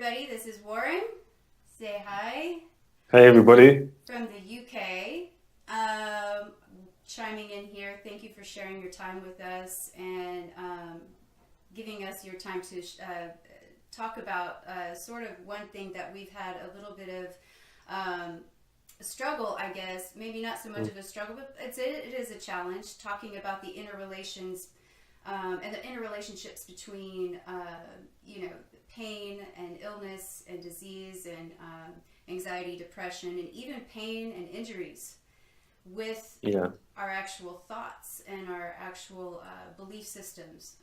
everybody. This is Warren. Say hi. Hey everybody. From the UK. Chiming in here. Thank you for sharing your time with us and giving us your time to talk about sort of one thing that we've had a little bit of struggle, I guess. Maybe not so much of a struggle, but it is a challenge. Talking about the interrelations and the interrelationships between, pain and illness and disease and anxiety, depression, and even pain and injuries with Yeah. our actual thoughts and our actual belief systems.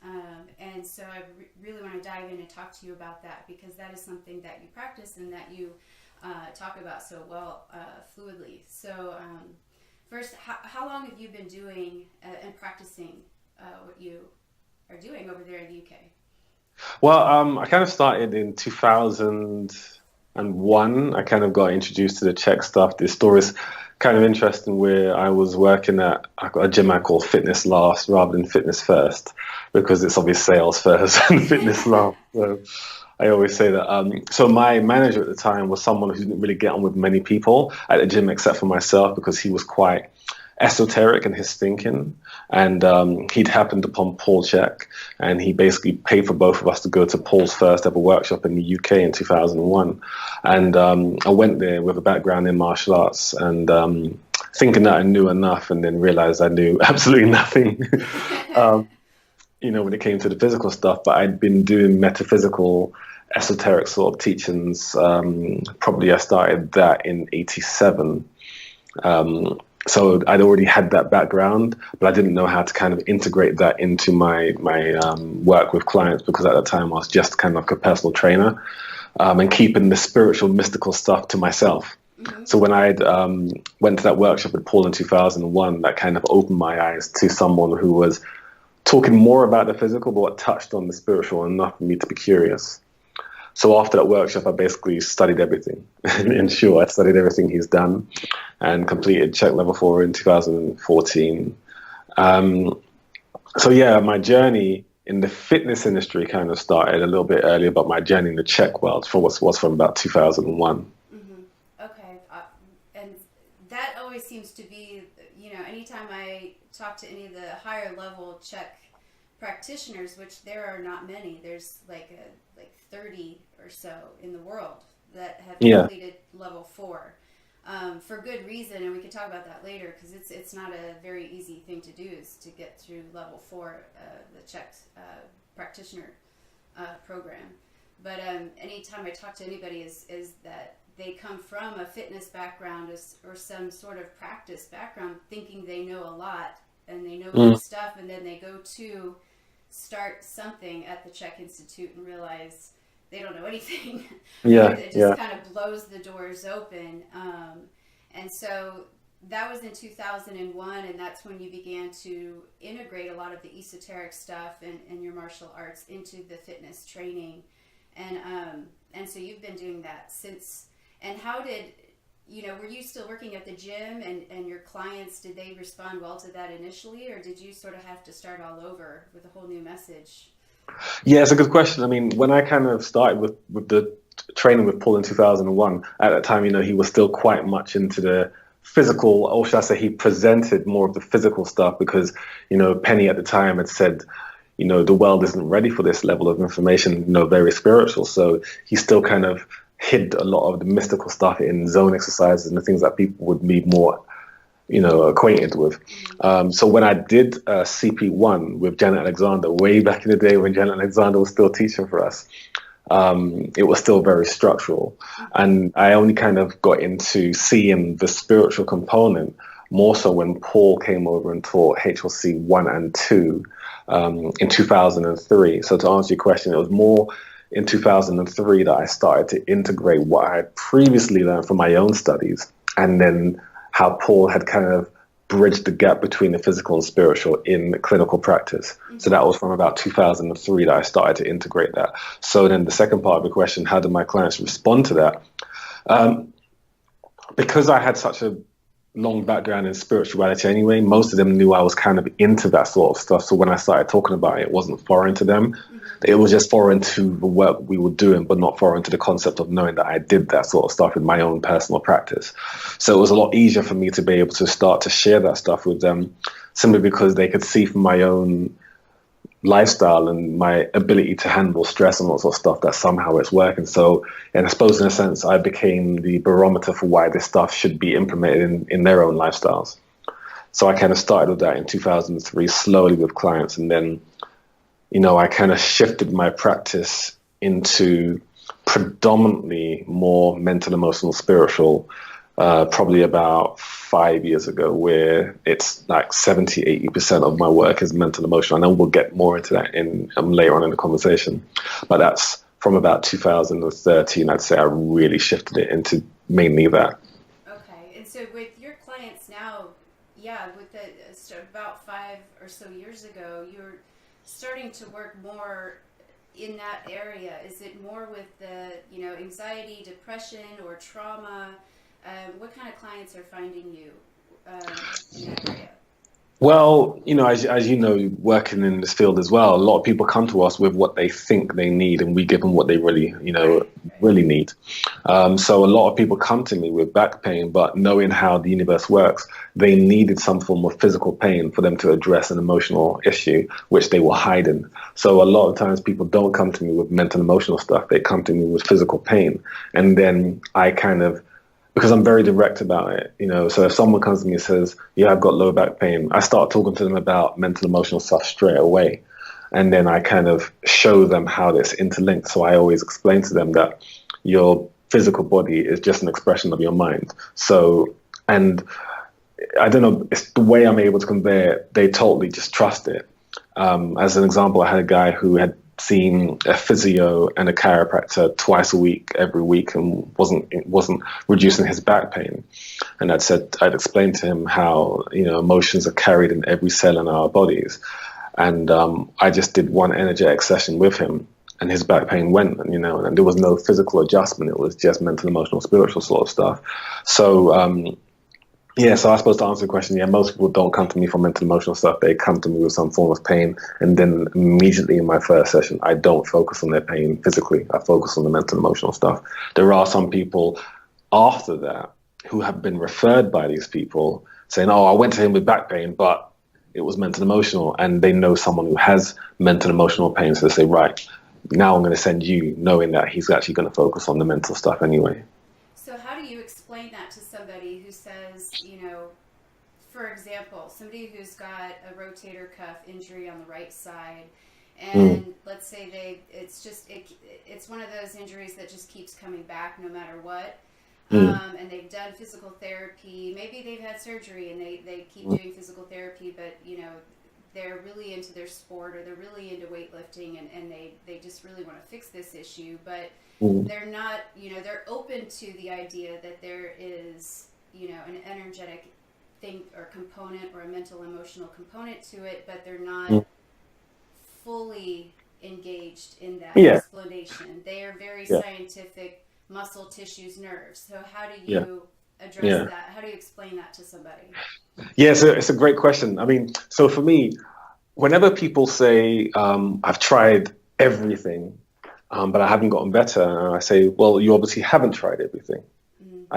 And so I really want to dive in and talk to you about that because that is something that you practice and that you talk about so well fluidly. So first, how long have you been doing and practicing what you are doing over there in the UK? Well, I kind of started in 2001. I kind of got introduced to the Czech stuff. This story's kind of interesting where I was working at I got a gym I call Fitness Last rather than Fitness First because it's obvious sales first and fitness last. So I always say that. So my manager at the time was someone who didn't really get on with many people at the gym except for myself because he was quite esoteric in his thinking. And he'd happened upon Paul CHEK, and he basically paid for both of us to go to Paul's first ever workshop in the UK in 2001. And I went there with a background in martial arts and thinking that I knew enough, and then realized I knew absolutely nothing. When it came to the physical stuff, but I'd been doing metaphysical, esoteric sort of teachings. Probably I started that in '87. So I'd already had that background, but I didn't know how to kind of integrate that into my work with clients because at the time I was just kind of like a personal trainer and keeping the spiritual, mystical stuff to myself. Mm-hmm. So when I went to that workshop with Paul in 2001, that kind of opened my eyes to someone who was talking more about the physical, but touched on the spiritual enough for me to be curious. So after that workshop, I basically studied everything. In short, I studied everything he's done and completed CHEK Level 4 in 2014. So yeah, my journey in the fitness industry kind of started a little bit earlier, but my journey in the CHEK world was from about 2001. Mm-hmm. Okay. And that always seems to be, anytime I talk to any of the higher level CHEK practitioners, which there are not many, there's like 30 or so in the world that have Yeah, completed level 4 for good reason, and we can talk about that later because it's not a very easy thing to do is to get through level 4, the CHEK practitioner program. But anytime I talk to anybody is that they come from a fitness background or some sort of practice background thinking they know a lot and they know mm, good stuff, and then they go to start something at the CHEK Institute and realize they don't know anything. Or yeah, it just yeah. kind of blows the doors open. And so that was in 2001, and that's when you began to integrate a lot of the esoteric stuff and your martial arts into the fitness training. And so you've been doing that since. And how did, were you still working at the gym and your clients, did they respond well to that initially, or did you sort of have to start all over with a whole new message? Yeah, it's a good question. I mean, when I kind of started with the training with Paul in 2001, at that time, he was still quite much into the physical, or should I say, he presented more of the physical stuff because, Penny at the time had said, the world isn't ready for this level of information, very spiritual. So he still kind of hid a lot of the mystical stuff in zone exercises and the things that people would be more acquainted with. So when I did CP1 with Janet Alexander, way back in the day when Janet Alexander was still teaching for us, it was still very structural. And I only kind of got into seeing the spiritual component more so when Paul came over and taught HLC 1 and 2 in 2003. So to answer your question, it was more in 2003 that I started to integrate what I had previously learned from my own studies and then how Paul had kind of bridged the gap between the physical and spiritual in clinical practice. So that was from about 2003 that I started to integrate that. So then the second part of the question, how did my clients respond to that? Because I had such a long background in spirituality anyway. Most of them knew I was kind of into that sort of stuff. So when I started talking about it, it wasn't foreign to them. It was just foreign to the work we were doing, but not foreign to the concept of knowing that I did that sort of stuff in my own personal practice. So it was a lot easier for me to be able to start to share that stuff with them, simply because they could see from my own lifestyle and my ability to handle stress and all sorts of stuff that somehow it's working. So, and I suppose in a sense, I became the barometer for why this stuff should be implemented in their own lifestyles. So I kind of started with that in 2003, slowly with clients. And then, I kind of shifted my practice into predominantly more mental, emotional, spiritual, probably about 5 years ago, where it's like 70-80% of my work is mental, emotional. And then we'll get more into that in later on in the conversation. But that's from about 2013, I'd say I really shifted it into mainly that. Okay. And so with your clients now, with about 5 or so years ago, you're starting to work more in that area. Is it more with the, anxiety, depression, or trauma? What kind of clients are finding you in that area? Well, as you know, working in this field as well, a lot of people come to us with what they think they need, and we give them what they really, really need. So a lot of people come to me with back pain, but knowing how the universe works, they needed some form of physical pain for them to address an emotional issue, which they were hiding. So a lot of times people don't come to me with mental, emotional stuff. They come to me with physical pain. And then I because I'm very direct about it, so if someone comes to me and says, yeah, I've got low back pain, I start talking to them about mental, emotional stuff straight away. And then I kind of show them how it's interlinked. So I always explain to them that your physical body is just an expression of your mind. So, and I don't know, it's the way I'm able to convey it, they totally just trust it. As an example, I had a guy who had seen a physio and a chiropractor twice a week, every week, and wasn't reducing his back pain. And I'd explained to him how, emotions are carried in every cell in our bodies. And I just did one energetic session with him, and his back pain went, and there was no physical adjustment. It was just mental, emotional, spiritual sort of stuff. So, so I suppose to answer the question, most people don't come to me for mental, emotional stuff. They come to me with some form of pain. And then immediately in my first session, I don't focus on their pain physically. I focus on the mental, emotional stuff. There are some people after that who have been referred by these people saying, oh, I went to him with back pain, but it was mental, emotional. And they know someone who has mental, emotional pain. So they say, right, now I'm going to send you, knowing that he's actually going to focus on the mental stuff anyway. So how do you explain that to somebody who says, for example, somebody who's got a rotator cuff injury on the right side, and let's say it's one of those injuries that just keeps coming back no matter what, and they've done physical therapy, maybe they've had surgery and they keep doing physical therapy, but they're really into their sport or they're really into weightlifting and they just really want to fix this issue, but they're not, they're open to the idea that there is, an energetic thing or component or a mental emotional component to it, but they're not fully engaged in that explanation. They are very scientific, muscle, tissues, nerves. So how do you address that? How do you explain that to somebody? Yeah, so it's a great question. I mean, so for me, whenever people say, I've tried everything, but I haven't gotten better, and I say, well, you obviously haven't tried everything.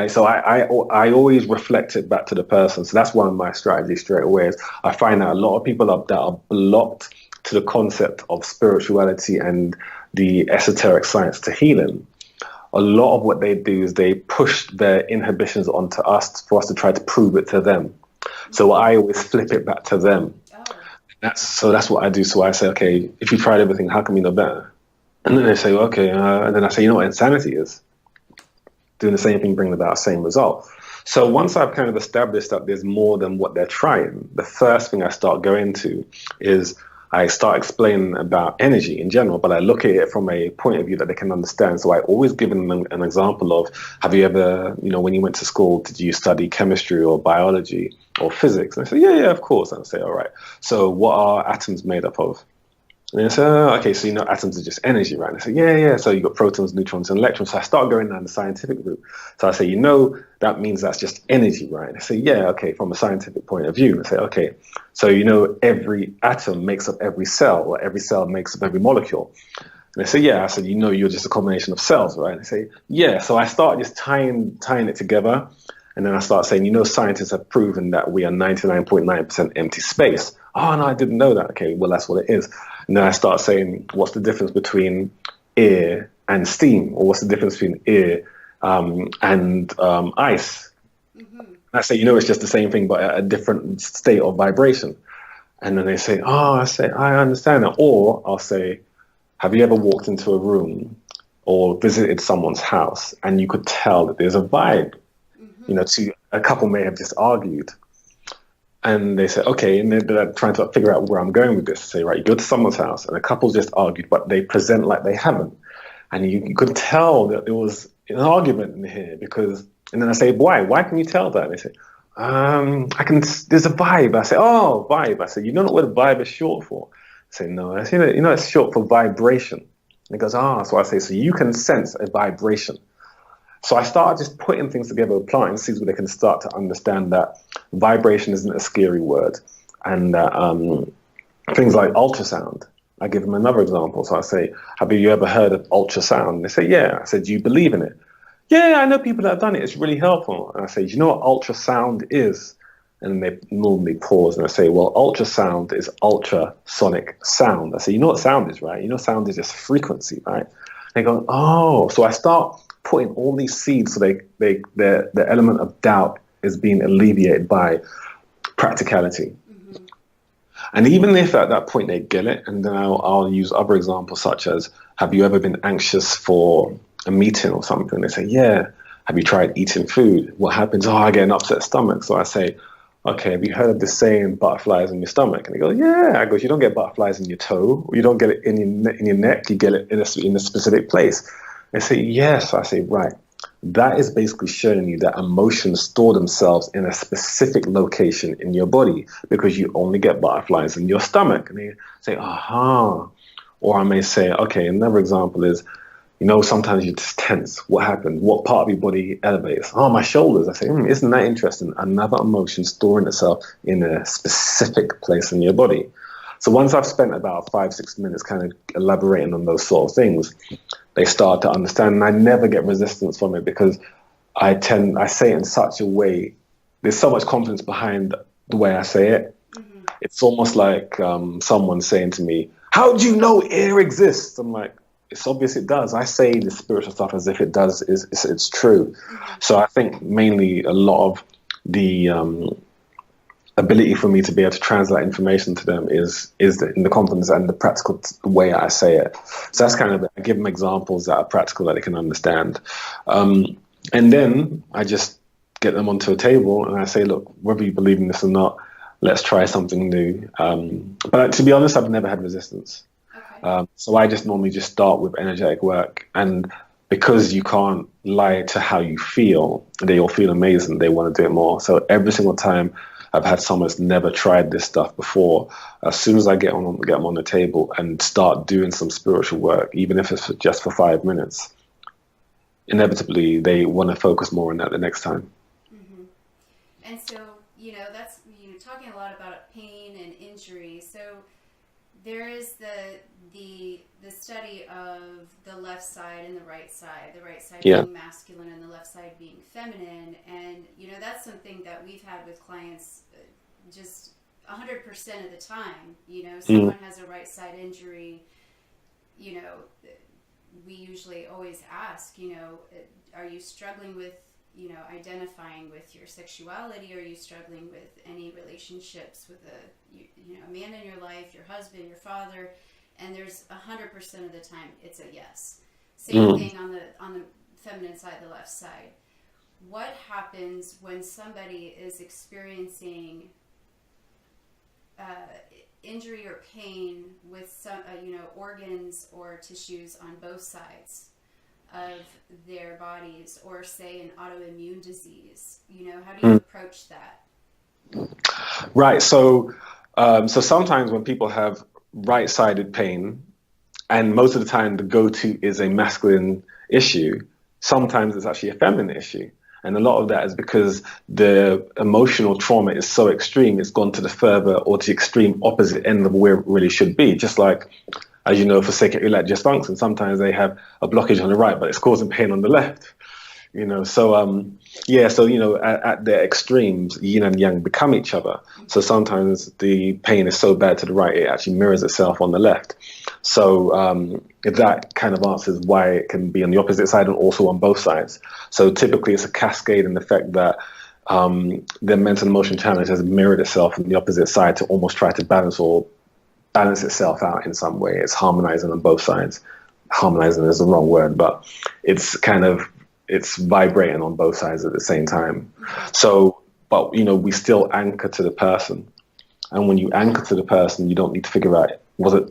So I always reflect it back to the person. So that's one of my strategies straight away. Is I find that a lot of people that are blocked to the concept of spirituality and the esoteric science to healing, a lot of what they do is they push their inhibitions onto us for us to try to prove it to them. So I always flip it back to them. That's what I do. So I say, okay, if you tried everything, how come you're not better? And then they say, okay. And then I say, you know what insanity is? Doing the same thing, bringing about the same result. So once I've kind of established that there's more than what they're trying, the first thing I start going to is I start explaining about energy in general, but I look at it from a point of view that they can understand. So I always give them an example of, have you ever, when you went to school, did you study chemistry or biology or physics? And I say, yeah, of course. And I say, all right. So what are atoms made up of? And they say, oh, okay, so you know atoms are just energy, right? And I say, yeah, yeah. So you got protons, neutrons, and electrons. So I start going down the scientific route. So I say, you know, that means that's just energy, right? And I say, yeah, okay, from a scientific point of view. And I say, okay, so you know every atom makes up every cell, or every cell makes up every molecule. And they say, yeah. I said, you know, you're just a combination of cells, right? And they say, yeah. So I start just tying it together. And then I start saying, you know, scientists have proven that we are 99.9% empty space. Oh, no, I didn't know that. Okay, well, that's what it is. And then I start saying, what's the difference between air and steam? Or what's the difference between air and ice? Mm-hmm. I say, you know, it's just the same thing, but at a different state of vibration. And then they say, oh, I say, I understand that. Or I'll say, have you ever walked into a room or visited someone's house and you could tell that there's a vibe? You know, a couple may have just argued. And they say, okay, and they're trying to figure out where I'm going with this. Say, right, you go to someone's house and a couple just argued, but they present like they haven't. And you could tell that there was an argument in here because, and then I say, why? Why can you tell that? And they say, there's a vibe. I say, oh, vibe. I say, you don't know what a vibe is short for. I say, no. I say, you know, it's short for vibration. And he goes, so I say, so you can sense a vibration. So I started just putting things together with plants where they can start to understand that vibration isn't a scary word. And things like ultrasound, I give them another example. So I say, have you ever heard of ultrasound? And they say, yeah. I said, do you believe in it? Yeah, I know people that have done it. It's really helpful. And I say, do you know what ultrasound is? And they normally pause and I say, well, ultrasound is ultrasonic sound. I say, you know what sound is, right? You know sound is just frequency, right? They go, oh. So I start putting all these seeds so the element of doubt is being alleviated by practicality. Mm-hmm. And even if at that point they get it, and then I'll use other examples such as, have you ever been anxious for a meeting or something? They say, yeah. Have you tried eating food? What happens? Oh, I get an upset stomach. So I say, okay, have you heard of this saying, butterflies in your stomach? And they go, yeah. I go, you don't get butterflies in your toe, or you don't get it in your neck, you get it in a specific place. They say, yes. I say, right. That is basically showing you that emotions store themselves in a specific location in your body because you only get butterflies in your stomach. And they say, aha. Or I may say, okay, another example is, you know, sometimes you're just tense. What happened? What part of your body elevates? Oh, my shoulders. I say, isn't that interesting? Another emotion storing itself in a specific place in your body. So once I've spent about 5-6 minutes kind of elaborating on those sort of things, they start to understand, and I never get resistance from it because I say it in such a way, there's so much confidence behind the way I say it. Mm-hmm. It's almost like someone saying to me, how do you know air exists? I'm like, it's obvious it does. I say the spiritual stuff as if it does, it's true. Mm-hmm. So I think mainly a lot of the ability for me to be able to translate information to them is in the confidence and the practical way I say it. So that's kind of it. I give them examples that are practical that they can understand. And then I just get them onto a table and I say, look, whether you believe in this or not, let's try something new. But to be honest, I've never had resistance. Okay. So I just normally just start with energetic work. And because you can't lie to how you feel, they all feel amazing. They want to do it more. So every single time I've had someone that's never tried this stuff before, as soon as I get them on the table and start doing some spiritual work, even if it's just for 5 minutes, inevitably they want to focus more on that the next time. Mm-hmm. And so, that's, talking a lot about pain and injury. So there is the study of the left side and the right side being masculine and the left side being feminine. And, that's something that we've had with clients just 100% of the time. Someone has a right side injury, we usually always ask, are you struggling with, identifying with your sexuality? Are you struggling with any relationships with a man in your life, your husband, your father? And there's 100% of the time it's a yes. Same thing on the feminine side, the left side. What happens when somebody is experiencing injury or pain with some, organs or tissues on both sides of their bodies, or say an autoimmune disease? How do you approach that? Right. So sometimes when people have right-sided pain, and most of the time the go-to is a masculine issue, sometimes it's actually a feminine issue. And a lot of that is because the emotional trauma is so extreme, it's gone to the further or the extreme opposite end of where it really should be. Just like, as you know, for psychiatric dysfunction, sometimes they have a blockage on the right, but it's causing pain on the left. At the extremes, yin and yang become each other. So sometimes the pain is so bad to the right, it actually mirrors itself on the left. So that kind of answers why it can be on the opposite side and also on both sides. So typically it's a cascade in the fact that the mental emotion challenge has mirrored itself on the opposite side to almost try to balance itself out in some way. It's harmonizing on both sides. Harmonizing is the wrong word, but it's vibrating on both sides at the same time. So, but we still anchor to the person. And when you anchor to the person, you don't need to figure out,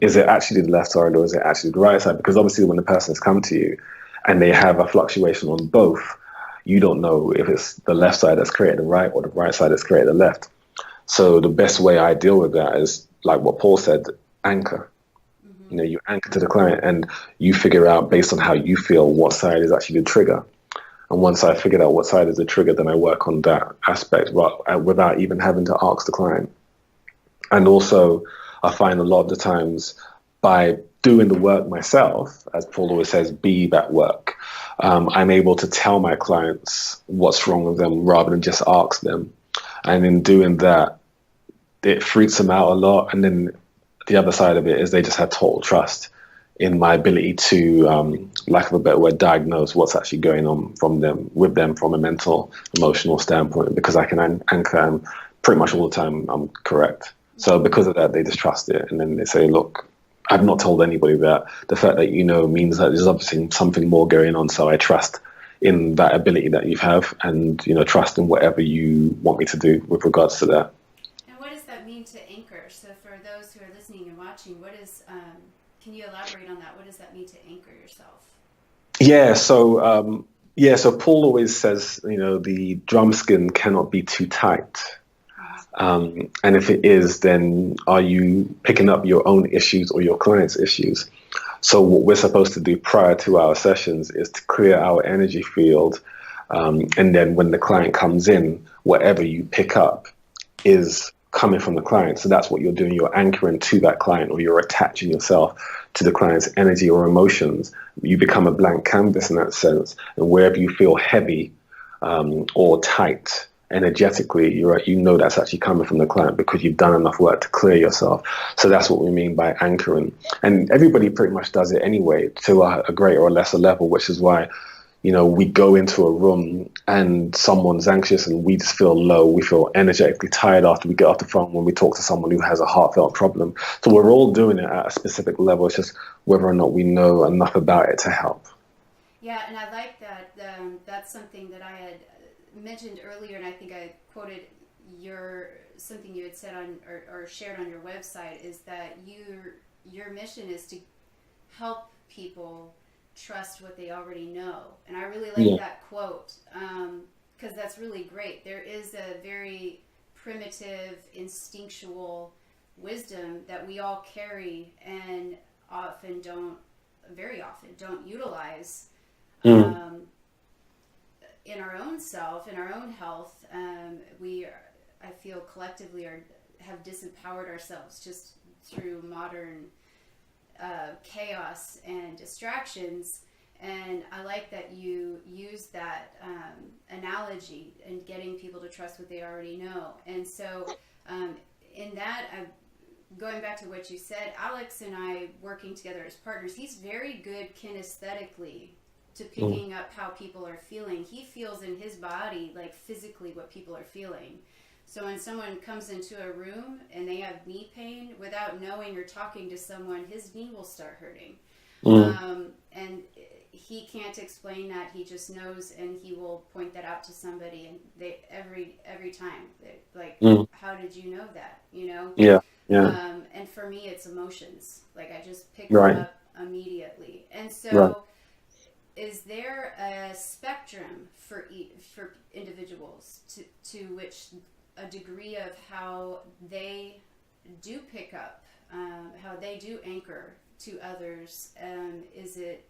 is it actually the left side or is it actually the right side? Because obviously when the person has come to you and they have a fluctuation on both, you don't know if it's the left side that's created the right or the right side that's created the left. So the best way I deal with that is, like what Paul said, anchor. You anchor to the client and you figure out based on how you feel what side is actually the trigger. And once I figured out what side is the trigger, then I work on that aspect without even having to ask the client. And also, I find a lot of the times by doing the work myself, as Paul always says, be that work, I'm able to tell my clients what's wrong with them rather than just ask them. And in doing that, it freaks them out a lot. And then the other side of it is they just have total trust in my ability to, lack of a better word, diagnose what's actually going on with them from a mental, emotional standpoint, because I can anchor and pretty much all the time I'm correct. So because of that, they just trust it. And then they say, look, I've not told anybody that. The fact that means that there's obviously something more going on. So I trust in that ability that you have and, trust in whatever you want me to do with regards to that. And what does that mean to anchor? So for those who are listening and watching, can you elaborate on that? What does that mean to anchor yourself? So Paul always says, the drum skin cannot be too tight. And if it is, then are you picking up your own issues or your client's issues? So what we're supposed to do prior to our sessions is to clear our energy field. And then when the client comes in, whatever you pick up is coming from the client. So that's what you're doing. You're anchoring to that client, or you're attaching yourself to the client's energy or emotions. You become a blank canvas in that sense. And wherever you feel heavy or tight energetically, that's actually coming from the client because you've done enough work to clear yourself. So that's what we mean by anchoring. And everybody pretty much does it anyway to a greater or lesser level, which is why we go into a room and someone's anxious and we just feel low. We feel energetically tired after we get off the phone when we talk to someone who has a heartfelt problem. So we're all doing it at a specific level. It's just whether or not we know enough about it to help. Yeah, and I like that. That's something that I had mentioned earlier, and I think I quoted something you had said on or shared on your website, is that your mission is to help people trust what they already know. And I really like that quote because that's really great. There is a very primitive, instinctual wisdom that we all carry and very often don't utilize in our own self, in our own health. I feel collectively have disempowered ourselves just through modern chaos and distractions. And I like that you use that analogy and getting people to trust what they already know. And so in that, going back to what you said, Alex and I working together as partners, he's very good kinesthetically to picking up how people are feeling. He feels in his body, like physically, what people are feeling. So when someone comes into a room and they have knee pain, without knowing you're talking to someone, his knee will start hurting. And he can't explain that. He just knows, and he will point that out to somebody. And they every time, how did you know that? Yeah. And for me, it's emotions. Like I just pick Right. them up immediately. And so, Right. Is there a spectrum for individuals to which a degree of how they do pick up how they do anchor to others. Is it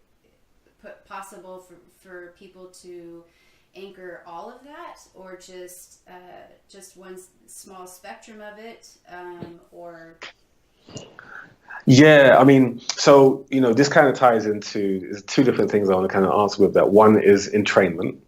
possible for people to anchor all of that, or just one small spectrum of it, or? Yeah, I mean, so, this kind of ties into there's two different things I want to kind of answer with that. One is entrainment.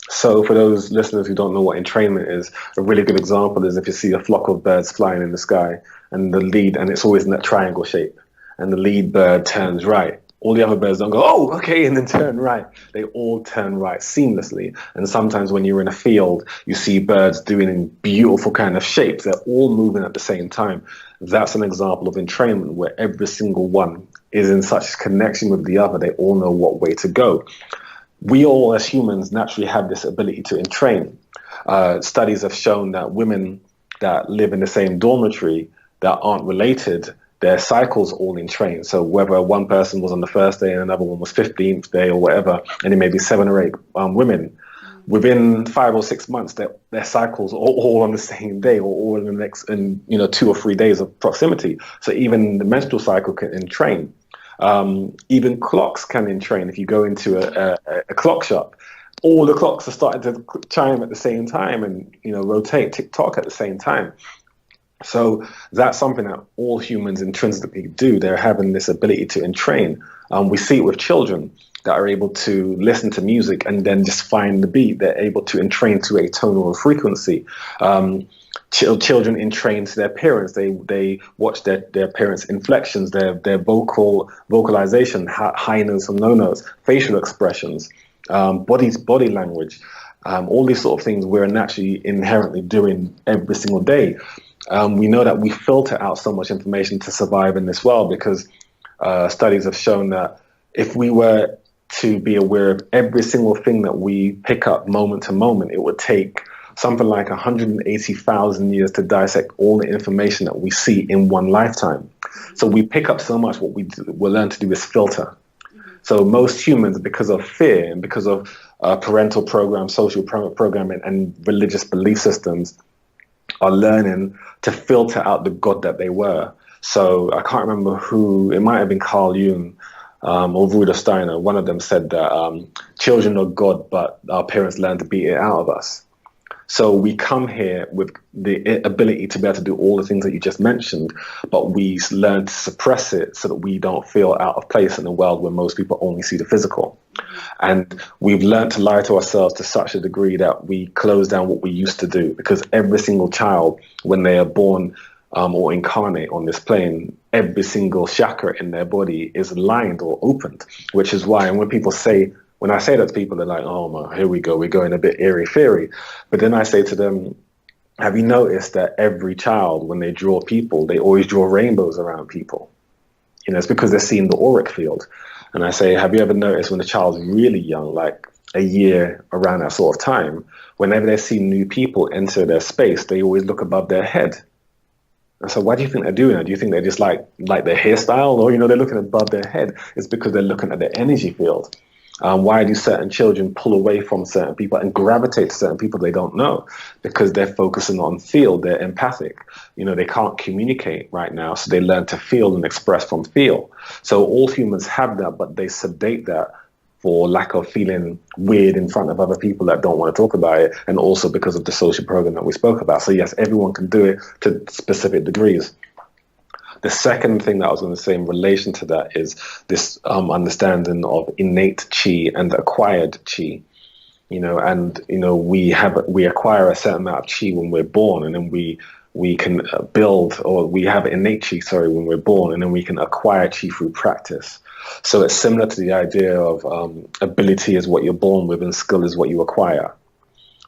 So for those listeners who don't know what entrainment is, a really good example is if you see a flock of birds flying in the sky and it's always in that triangle shape, and the lead bird turns right. All the other birds don't go, oh, okay, and then turn right. They all turn right seamlessly. And sometimes when you're in a field, you see birds doing beautiful kind of shapes. They're all moving at the same time. That's an example of entrainment where every single one is in such connection with the other. They all know what way to go. We all as humans naturally have this ability to entrain. Studies have shown that women that live in the same dormitory that aren't related, their cycles all entrain. So whether one person was on the first day and another one was 15th day or whatever, and it may be 7 or 8 women, within 5 or 6 months, their cycles are all on the same day or all in the next, 2 or 3 days of proximity. So even the menstrual cycle can entrain. Even clocks can entrain. If you go into a clock shop, all the clocks are starting to chime at the same time and rotate, tick tock at the same time. So that's something that all humans intrinsically do. They're having this ability to entrain. We see it with children that are able to listen to music and then just find the beat. They're able to entrain to a tonal frequency. Children entrain to their parents. They watch their parents' inflections, their vocalization, high notes and low notes, facial expressions, body language, all these sort of things we're naturally inherently doing every single day. We know that we filter out so much information to survive in this world because studies have shown that if we were to be aware of every single thing that we pick up moment to moment, it would take something like 180,000 years to dissect all the information that we see in one lifetime. So we pick up so much. What we'll learn to do is filter. So most humans, because of fear and because of parental program, social programming, and religious belief systems, are learning to filter out the God that they were. So I can't remember who, it might have been Carl Jung or Rudolf Steiner. One of them said that children are God, but our parents learn to beat it out of us. So we come here with the ability to be able to do all the things that you just mentioned, but we learn to suppress it so that we don't feel out of place in a world where most people only see the physical. And we've learned to lie to ourselves to such a degree that we close down what we used to do, because every single child, when they are born or incarnate on this plane, every single chakra in their body is lined or opened, which is why, and when I say that to people, they're like, oh, my, here we go. We're going a bit airy-fairy. But then I say to them, have you noticed that every child, when they draw people, they always draw rainbows around people? It's because they're seeing the auric field. And I say, have you ever noticed when a child's really young, like a year around that sort of time, whenever they see new people enter their space, they always look above their head? And so why do you think they're doing that? Do you think they just like their hairstyle, or, they're looking above their head? It's because they're looking at their energy field. Why do certain children pull away from certain people and gravitate to certain people they don't know? Because they're focusing on feel, they're empathic. They can't communicate right now, so they learn to feel and express from feel. So all humans have that, but they sedate that for lack of feeling weird in front of other people that don't want to talk about it, and also because of the social program that we spoke about. So yes, everyone can do it to specific degrees. The second thing that I was going to say in relation to that is this understanding of innate chi and acquired chi. We acquire a certain amount of chi when we're born, and then we can build, or we have innate chi, when we're born, and then we can acquire chi through practice. So it's similar to the idea of ability is what you're born with and skill is what you acquire.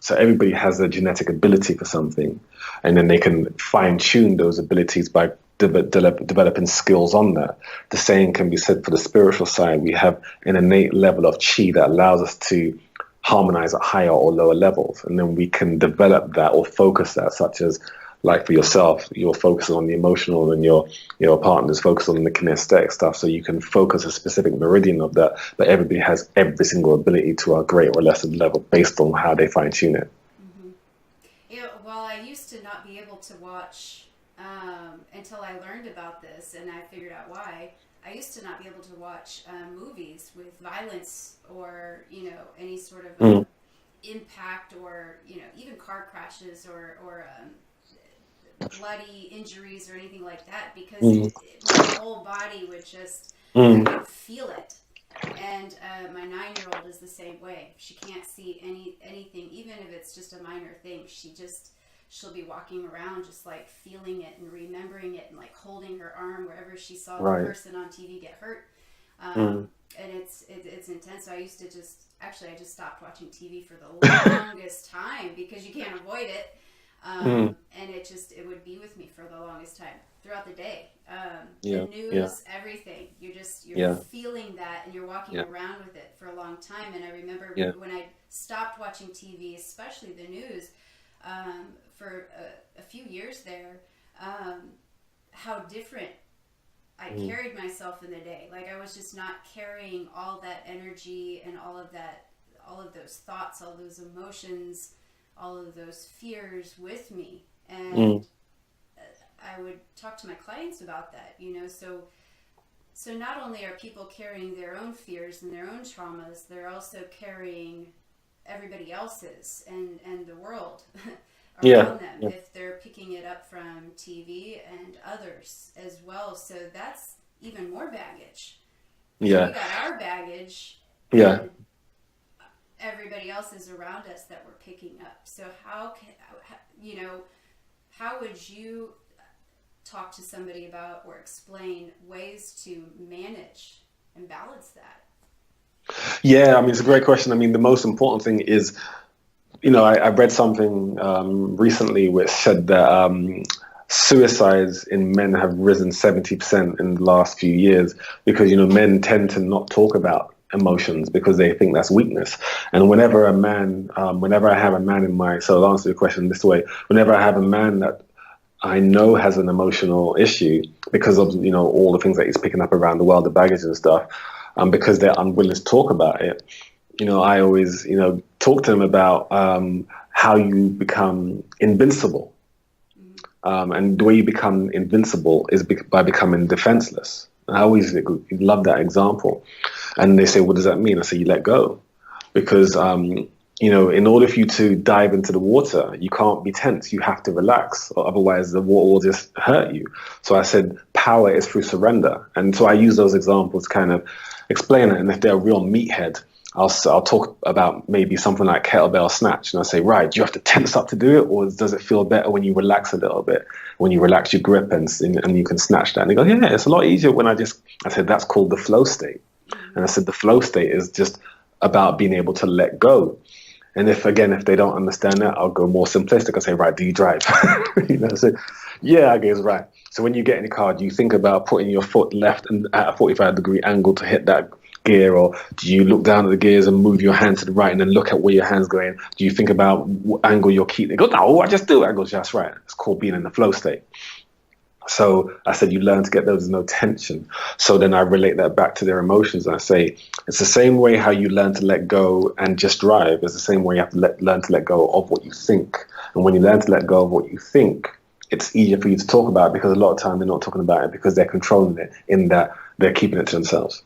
So everybody has a genetic ability for something, and then they can fine tune those abilities by developing skills on that. The same can be said for the spiritual side. We have an innate level of chi that allows us to harmonize at higher or lower levels, and then we can develop that or focus that, such as, like for yourself, you're focusing on the emotional, and your partner's focused on the kinesthetic stuff, so you can focus a specific meridian of that. But everybody has every single ability to a greater or lesser level based on how they fine tune it. Well, I used to not be able to watch until I learned about this and I figured out why. I used to not be able to watch movies with violence or, any sort of impact or, even car crashes or bloody injuries or anything like that, because my whole body would just I could feel it. And my 9-year-old is the same way. She can't see anything, even if it's just a minor thing. She'll be walking around just like feeling it and remembering it and like holding her arm wherever she saw the person on TV get hurt. And it's intense. So I used to I just stopped watching TV for the longest time because you can't avoid it. And it would be with me for the longest time throughout the day. The news, everything. You're feeling that and you're walking around with it for a long time. And I remember when I stopped watching TV, especially the news, for a few years there, how different I carried myself in the day. Like I was just not carrying all that energy and all of those thoughts, all those emotions, all of those fears with me. And I would talk to my clients about that, so not only are people carrying their own fears and their own traumas, they're also carrying everybody else's and the world around them if they're picking it up from TV and others as well. So that's even more baggage. Yeah. We got our baggage. Yeah. And everybody else is around us that we're picking up. So how would you talk to somebody about or explain ways to manage and balance that? Yeah, I mean, it's a great question. I mean, the most important thing is, I read something recently which said that suicides in men have risen 70% in the last few years because, men tend to not talk about emotions because they think that's weakness. And whenever I have a man in my, so I'll answer your question this way, whenever I have a man that I know has an emotional issue because of, all the things that he's picking up around the world, the baggage and stuff, because they're unwilling to talk about it, I always, talk to them about how you become invincible. And the way you become invincible is by becoming defenseless. I always love that example. And they say, what does that mean? I say, you let go. Because, in order for you to dive into the water, you can't be tense. You have to relax, or otherwise the water will just hurt you. So I said, power is through surrender. And so I use those examples to kind of explain it. And if they're a real meathead, I'll talk about maybe something like kettlebell snatch. And I say, right, do you have to tense up to do it? Or does it feel better when you relax a little bit? When you relax your grip and you can snatch that? And they go, yeah, it's a lot easier when I said, that's called the flow state. And I said, the flow state is just about being able to let go. And if they don't understand that, I'll go more simplistic. I say, right, do you drive? So, yeah, I guess, right. So when you get in the car, do you think about putting your foot left and at a 45-degree angle to hit that gear? Or do you look down at the gears and move your hand to the right and then look at where your hand's going? Do you think about what angle your key? They go, no, I just do it. I go, just right. It's called being in the flow state. So I said, you learn to get those no tension. So then I relate that back to their emotions. I say, it's the same way how you learn to let go and just drive. It's the same way you have to learn to let go of what you think. And when you learn to let go of what you think, it's easier for you to talk about it, because a lot of time they're not talking about it because they're controlling it, in that they're keeping it to themselves.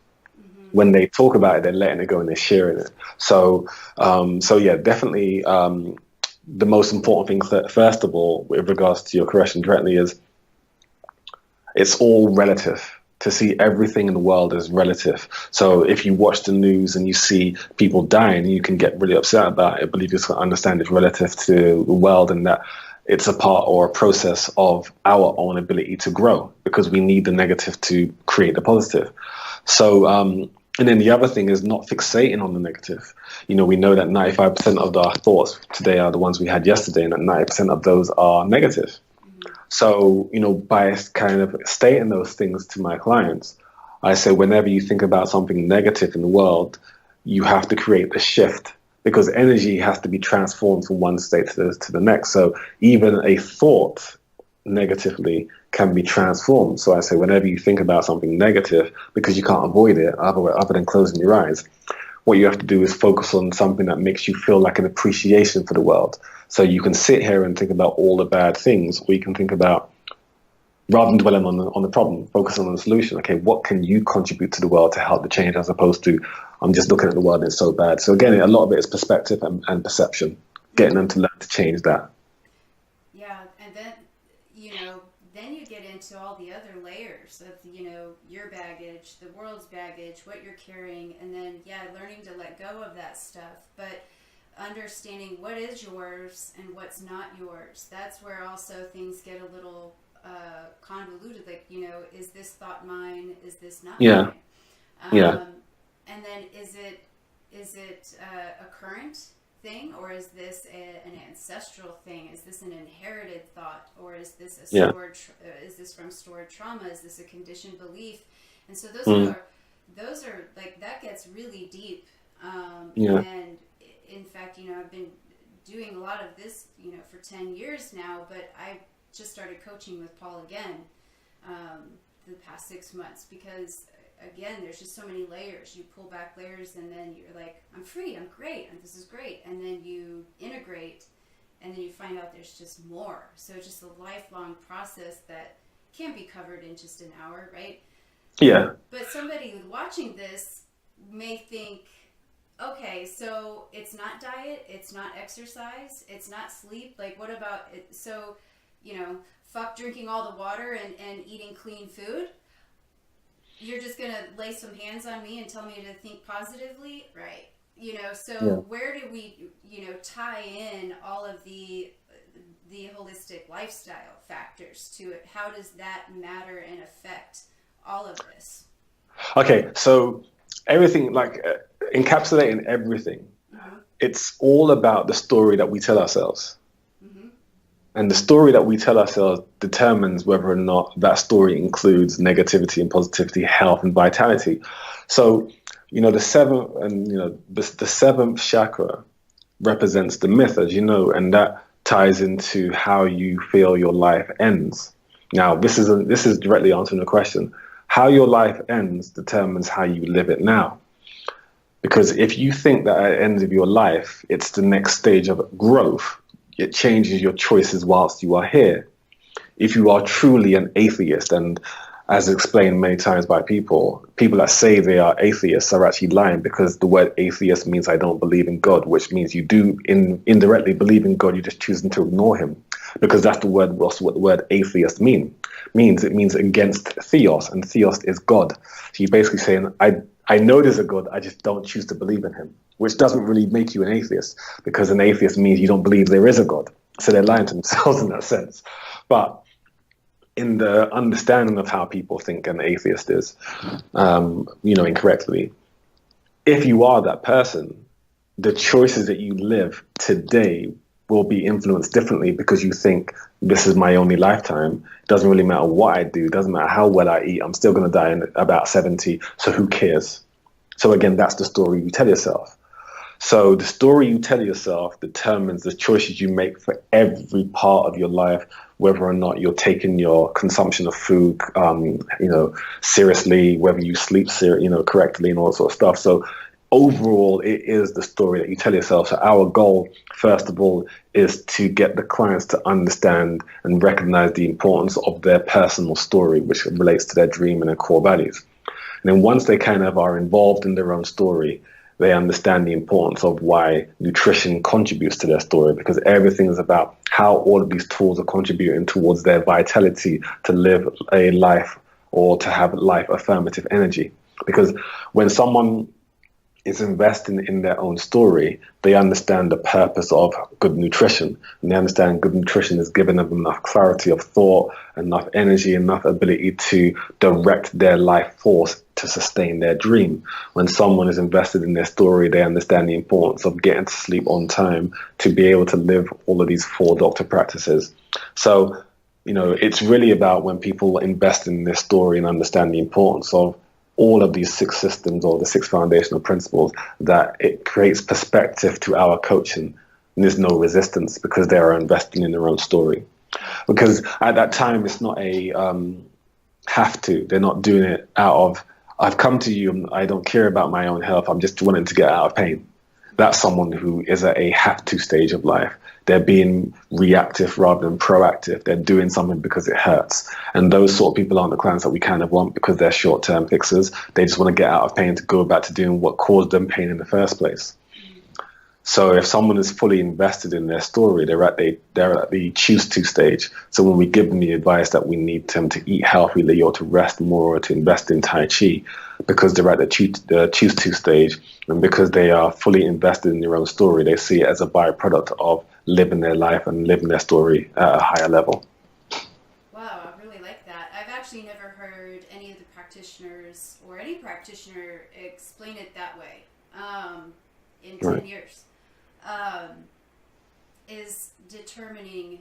When they talk about it, they're letting it go and they're sharing it. So yeah, definitely the most important thing, first of all, with regards to your question directly, is it's all relative. To see everything in the world as relative. So if you watch the news and you see people dying, you can get really upset about it, but you just understand it's relative to the world, and that it's a part or a process of our own ability to grow, because we need the negative to create the positive. So, and then the other thing is not fixating on the negative. We know that 95% of our thoughts today are the ones we had yesterday, and that 90% of those are negative. So, by kind of stating those things to my clients, I say, whenever you think about something negative in the world, you have to create the shift, because energy has to be transformed from one state to the next. So even a thought negatively can be transformed. So I say, whenever you think about something negative, because you can't avoid it other than closing your eyes, what you have to do is focus on something that makes you feel like an appreciation for the world. So you can sit here and think about all the bad things, or you can think about rather than dwelling on the problem, focus on the solution. Okay, what can you contribute to the world to help the change, as opposed to I'm just looking at the world and it's so bad. So again, a lot of it is perspective and perception, getting them to learn to change that. Yeah, and then then you get into all the other layers of your baggage, the world's baggage, what you're carrying, and then learning to let go of that stuff, but understanding what is yours and what's not yours. That's where also things get a little convoluted. Like, is this thought mine? Is this not mine? And then is it a current thing, or is this an ancestral thing? Is this an inherited thought, or is this a stored? Is this from stored trauma? Is this a conditioned belief? And so those are like, that gets really deep. And in fact, I've been doing a lot of this, for 10 years now, but I just started coaching with Paul again the past 6 months, because again, there's just so many layers. You pull back layers, and then you're like, I'm free, I'm great, and this is great. And then you integrate, and then you find out there's just more. So it's just a lifelong process that can't be covered in just an hour, right? Yeah. But somebody watching this may think, okay, so it's not diet, it's not exercise, it's not sleep. Like, what about it? So, fuck drinking all the water and eating clean food? You're just going to lay some hands on me and tell me to think positively? Right. Where do we, tie in all of the holistic lifestyle factors to it? How does that matter and affect all of this? Okay, so everything, like encapsulating everything, it's all about the story that we tell ourselves. And the story that we tell ourselves determines whether or not that story includes negativity and positivity, health and vitality. So, the seventh chakra represents the myth, as you know, and that ties into how you feel your life ends. Now, this is directly answering the question. How your life ends determines how you live it now. Because if you think that at the end of your life, it's the next stage of growth, it changes your choices whilst you are here. If you are truly an atheist, and as explained many times by people that say they are atheists are actually lying, because the word atheist means I don't believe in God, which means you do indirectly believe in God, you're just choosing to ignore him, because that's what the word atheist means. It means against theos, and theos is God. So you're basically saying, I know there's a God, I just don't choose to believe in him, which doesn't really make you an atheist, because an atheist means you don't believe there is a God. So they're lying to themselves in that sense. But in the understanding of how people think an atheist is, incorrectly, if you are that person, the choices that you live today will be influenced differently, because you think this is my only lifetime. It doesn't really matter what I do. It doesn't matter how well I eat. I'm still going to die in about 70. So who cares? So again, that's the story you tell yourself. So the story you tell yourself determines the choices you make for every part of your life, whether or not you're taking your consumption of food, seriously, whether you sleep, correctly, and all that sort of stuff. So overall, it is the story that you tell yourself. So our goal, first of all, is to get the clients to understand and recognize the importance of their personal story, which relates to their dream and their core values. And then once they kind of are involved in their own story, they understand the importance of why nutrition contributes to their story, because everything is about how all of these tools are contributing towards their vitality to live a life, or to have life affirmative energy. Because when someone is investing in their own story, they understand the purpose of good nutrition, and they understand good nutrition is giving them enough clarity of thought, enough energy, enough ability to direct their life force to sustain their dream. When someone is invested in their story, they understand the importance of getting to sleep on time to be able to live all of these 4 doctor practices. So, it's really about when people invest in their story and understand the importance of all of these 6 systems, or the 6 foundational principles, that it creates perspective to our coaching, and there's no resistance, because they are investing in their own story. Because at that time, it's not a have to. They're not doing it out of, I've come to you, I don't care about my own health, I'm just wanting to get out of pain. That's someone who is at a have to stage of life. They're being reactive rather than proactive. They're doing something because it hurts. And those sort of people aren't the clients that we kind of want because they're short term fixers. They just want to get out of pain to go back to doing what caused them pain in the first place. So if someone is fully invested in their story, they're at the choose to stage. So when we give them the advice that we need them to eat healthily or to rest more or to invest in Tai Chi, because they're at the choose to stage, and because they are fully invested in their own story, they see it as a byproduct of living their life and living their story at a higher level. Wow, I really like that. I've actually never heard any of the practitioners or any practitioner explain it that way in 10 Right. years. Is determining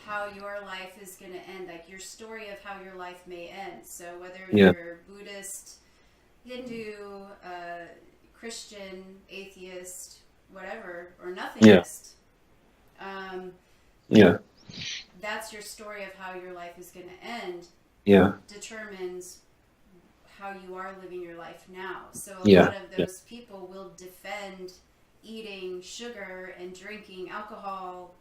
how your life is going to end, like your story of how your life may end. So whether Yeah. you're Buddhist, Hindu, Christian, atheist, whatever, or Yeah. nothingist, um, Yeah. that's your story of how your life is going to end, Yeah. determines how you are living your life now. So a Yeah. lot of Yeah. those people will defend eating sugar and drinking alcohol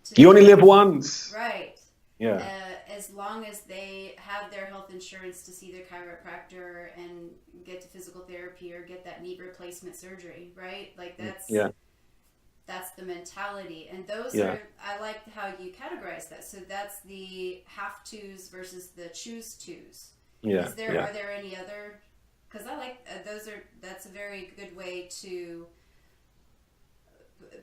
to, You only live once. right, Yeah. as long as they have their health insurance to see their chiropractor and get to physical therapy or get that knee replacement surgery, right? Like Yeah. that's the mentality. And those Yeah. are, I like how you categorize that. So that's the have tos versus the choose tos. Yeah. Is there, Yeah. are there any other, because I like, that's a very good way to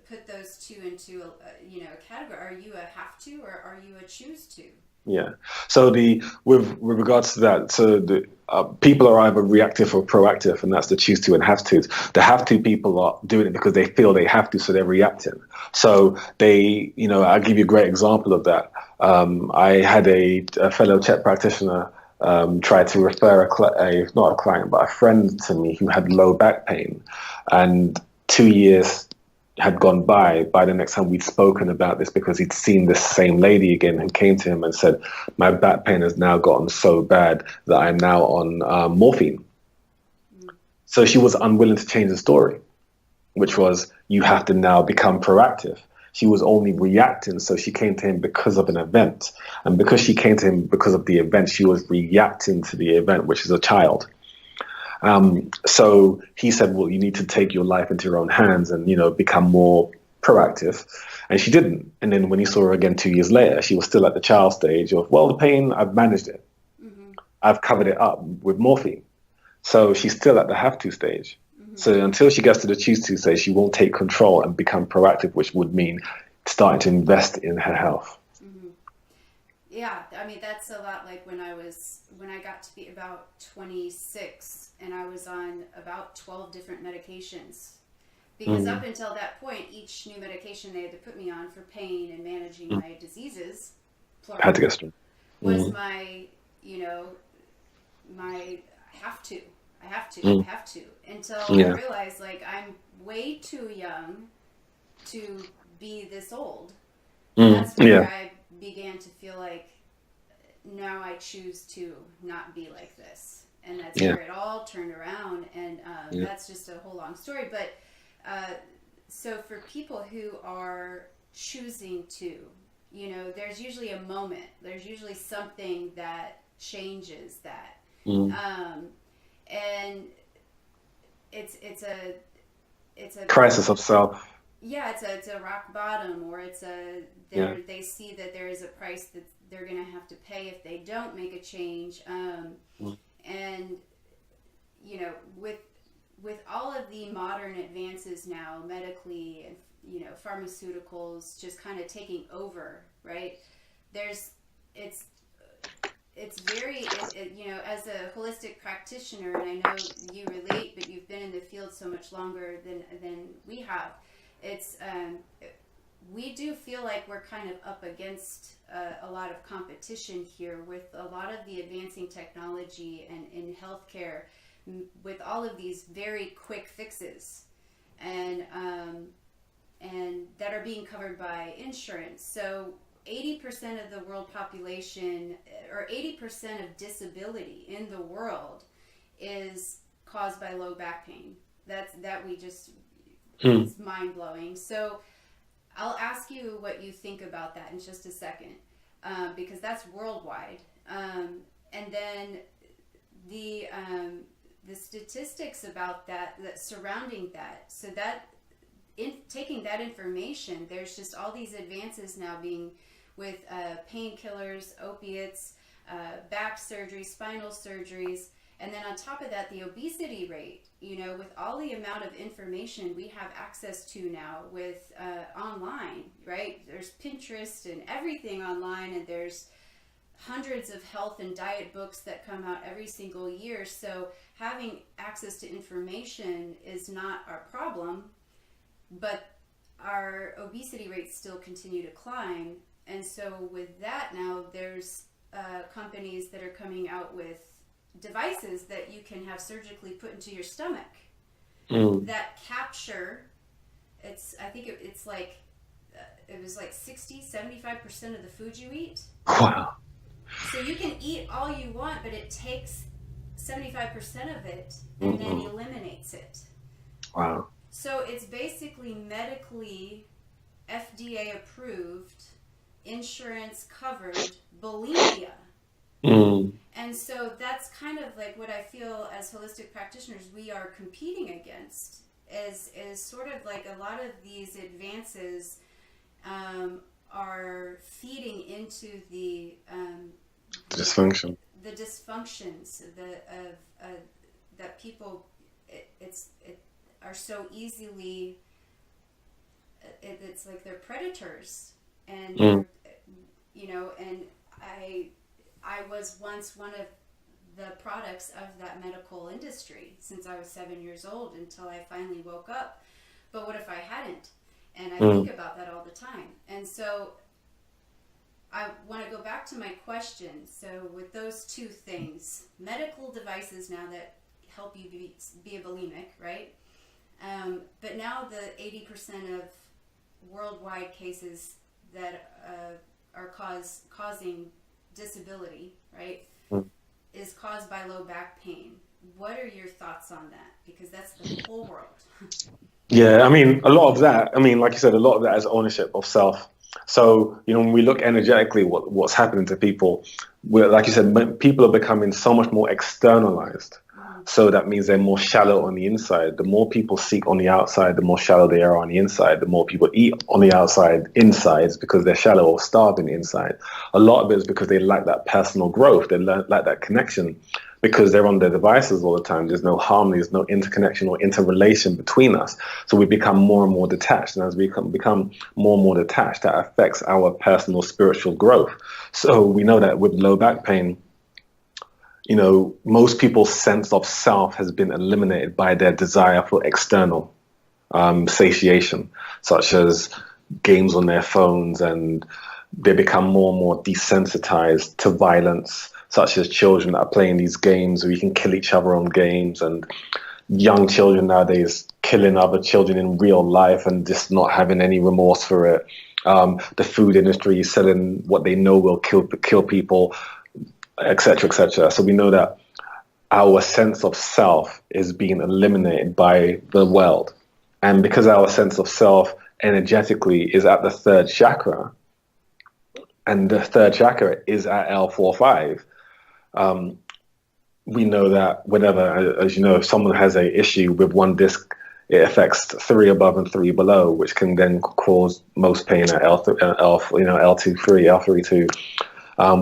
put those two into a category. Are you a have to or are you a choose to? Yeah. So with regards to that, so the people are either reactive or proactive, and that's the choose to and have to. The have to people are doing it because they feel they have to, so they're reacting. So they, I'll give you a great example of that. I had a fellow CHEK practitioner try to refer not a client, but a friend to me who had low back pain, and 2 years had gone by the next time we'd spoken about this, because he'd seen this same lady again who came to him and said, my back pain has now gotten so bad that I'm now on morphine. So she was unwilling to change the story, which was, you have to now become proactive. She was only reacting, so she came to him because of an event. And because she came to him because of the event, she was reacting to the event, which is a child. So he said, well, you need to take your life into your own hands and, become more proactive. And she didn't. And then when he saw her again 2 years later, she was still at the child stage of, well, the pain, I've managed it. Mm-hmm. I've covered it up with morphine. So she's still at the have to stage. Mm-hmm. So until she gets to the choose to stage, she won't take control and become proactive, which would mean starting to invest in her health. Mm-hmm. Yeah, I mean, that's a lot like when I got to be about 26 and I was on about 12 different medications. Because up until that point, each new medication they had to put me on for pain and managing my diseases, plural, Had to get strong. was my, my have to. I have to. Until I realized, like, I'm way too young to be this old. That's where I began to feel like, now I choose to not be like this. And that's where it all turned around. And that's just a whole long story. But so for people who are choosing to, there's usually a moment. There's usually something that changes that. And it's a crisis of self. Yeah, it's a rock bottom, or they see that there is a price that they're going to have to pay if they don't make a change. And with all of the modern advances now, medically and pharmaceuticals just kind of taking over, right? It's very, as a holistic practitioner, and I know you relate, but you've been in the field so much longer than we have. We do feel like we're kind of up against a lot of competition here with a lot of the advancing technology and in healthcare, with all of these very quick fixes, and that are being covered by insurance. So 80% of the world population, or 80% of disability in the world, is caused by low back pain. Mm. It's mind-blowing. So I'll ask you what you think about that in just a second, because that's worldwide. And then the statistics about that surrounding that. So that taking that information, there's just all these advances now being with painkillers, opiates, back surgery, spinal surgeries, and then on top of that, the obesity rate. With all the amount of information we have access to now with online, right? There's Pinterest and everything online, and there's hundreds of health and diet books that come out every single year. So having access to information is not our problem, but our obesity rates still continue to climb. And so with that now, there's companies that are coming out with devices that you can have surgically put into your stomach that capture, I think it's like, it was like 60-75% of the food you eat. Wow. So you can eat all you want, but it takes 75% of it and then eliminates it. Wow. So it's basically medically FDA approved, insurance covered bulimia. And so that's kind of like what I feel as holistic practitioners we are competing against, is sort of like a lot of these advances are feeding into the dysfunction. The dysfunctions that people are so easily. It's like they're predators, and and I was once one of the products of that medical industry since I was 7 years old until I finally woke up. But what if I hadn't? And I think about that all the time. And so I want to go back to my question. So with those two things, medical devices now that help you be a bulimic, right? But now the 80% of worldwide cases that are causing disability, right, is caused by low back pain. What are your thoughts on that? Because that's the whole world. Yeah, I mean, a lot of that, like you said, a lot of that is ownership of self. So, when we look energetically, what's happening to people, like you said, people are becoming so much more externalized. So that means they're more shallow on the inside. The more people seek on the outside, the more shallow they are on the inside. The more people eat on the outside, insides, because they're shallow or starving inside. A lot of it is because they lack that personal growth. They lack that connection because they're on their devices all the time. There's no harmony, there's no interconnection or interrelation between us. So we become more and more detached. And as we become more and more detached, that affects our personal spiritual growth. So we know that with low back pain, most people's sense of self has been eliminated by their desire for external satiation, such as games on their phones, and they become more and more desensitized to violence, such as children that are playing these games where you can kill each other on games, and young children nowadays killing other children in real life and just not having any remorse for it. The food industry selling what they know will kill people, etc., etc. So we know that our sense of self is being eliminated by the world. And because our sense of self energetically is at the third chakra, and the third chakra is at L4-5, we know that whenever, as you know, if someone has an issue with one disc, it affects 3 above and 3 below, which can then cause most pain at L2-3, L3-2.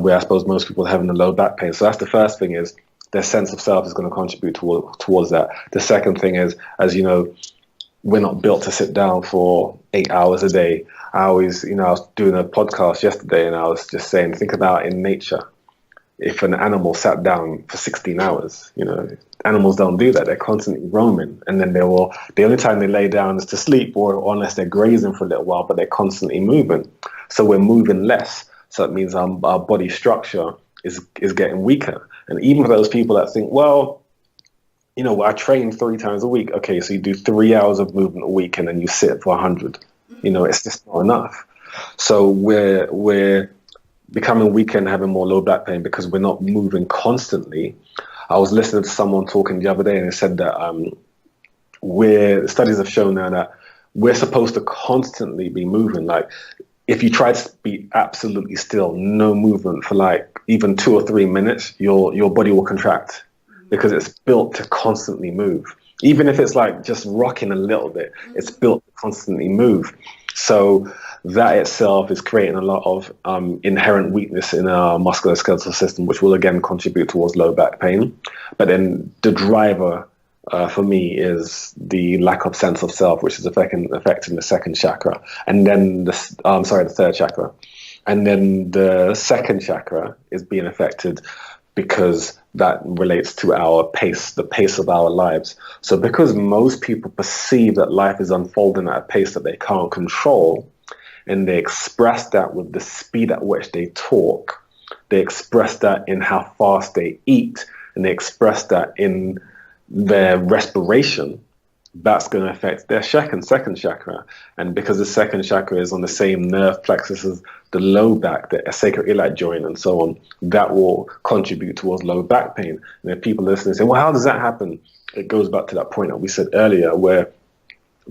Where I suppose most people are having the low back pain. So that's the first thing, is their sense of self is going to contribute towards that. The second thing is, as you know, we're not built to sit down for 8 hours a day. I was doing a podcast yesterday and I was just saying, think about in nature, if an animal sat down for 16 hours, animals don't do that. They're constantly roaming. And then the only time they lay down is to sleep or unless they're grazing for a little while, but they're constantly moving. So we're moving less. So that means our body structure is getting weaker. And even for those people that think, well, I train 3 times a week. Okay, so you do 3 hours of movement a week and then you sit for 100. It's just not enough. So we're becoming weaker and having more low back pain because we're not moving constantly. I was listening to someone talking the other day and they said that studies have shown now that we're supposed to constantly be moving. Like if you try to be absolutely still, no movement for like even 2 or 3 minutes, your body will contract because it's built to constantly move. Even if it's like just rocking a little bit, it's built to constantly move. So that itself is creating a lot of inherent weakness in our musculoskeletal system, which will again contribute towards low back pain. But then the driver for me is the lack of sense of self, which is affecting the second chakra, and then the third chakra, and then the second chakra is being affected because that relates to our pace, the pace of our lives. So because most people perceive that life is unfolding at a pace that they can't control, and they express that with the speed at which they talk, they express that in how fast they eat, and they express that in their respiration, that's going to affect their second chakra. And because the second chakra is on the same nerve plexus as the low back, the sacroiliac joint and so on, that will contribute towards low back pain. And if people listening say, well, how does that happen? It goes back to that point that we said earlier, where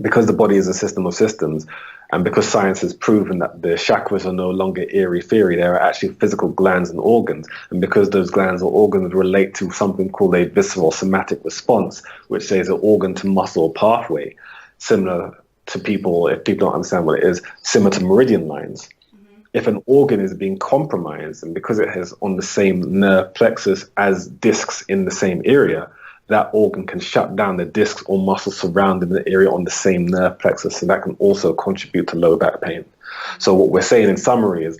because the body is a system of systems, and because science has proven that the chakras are no longer airy-fairy, they are actually physical glands and organs. And because those glands or organs relate to something called a visceral somatic response, which is an organ to muscle pathway, similar to people, if people don't understand what it is, similar to meridian lines. If an organ is being compromised, and because it has on the same nerve plexus as discs in the same area, that organ can shut down the discs or muscles surrounding the area on the same nerve plexus. So that can also contribute to low back pain. So what we're saying in summary is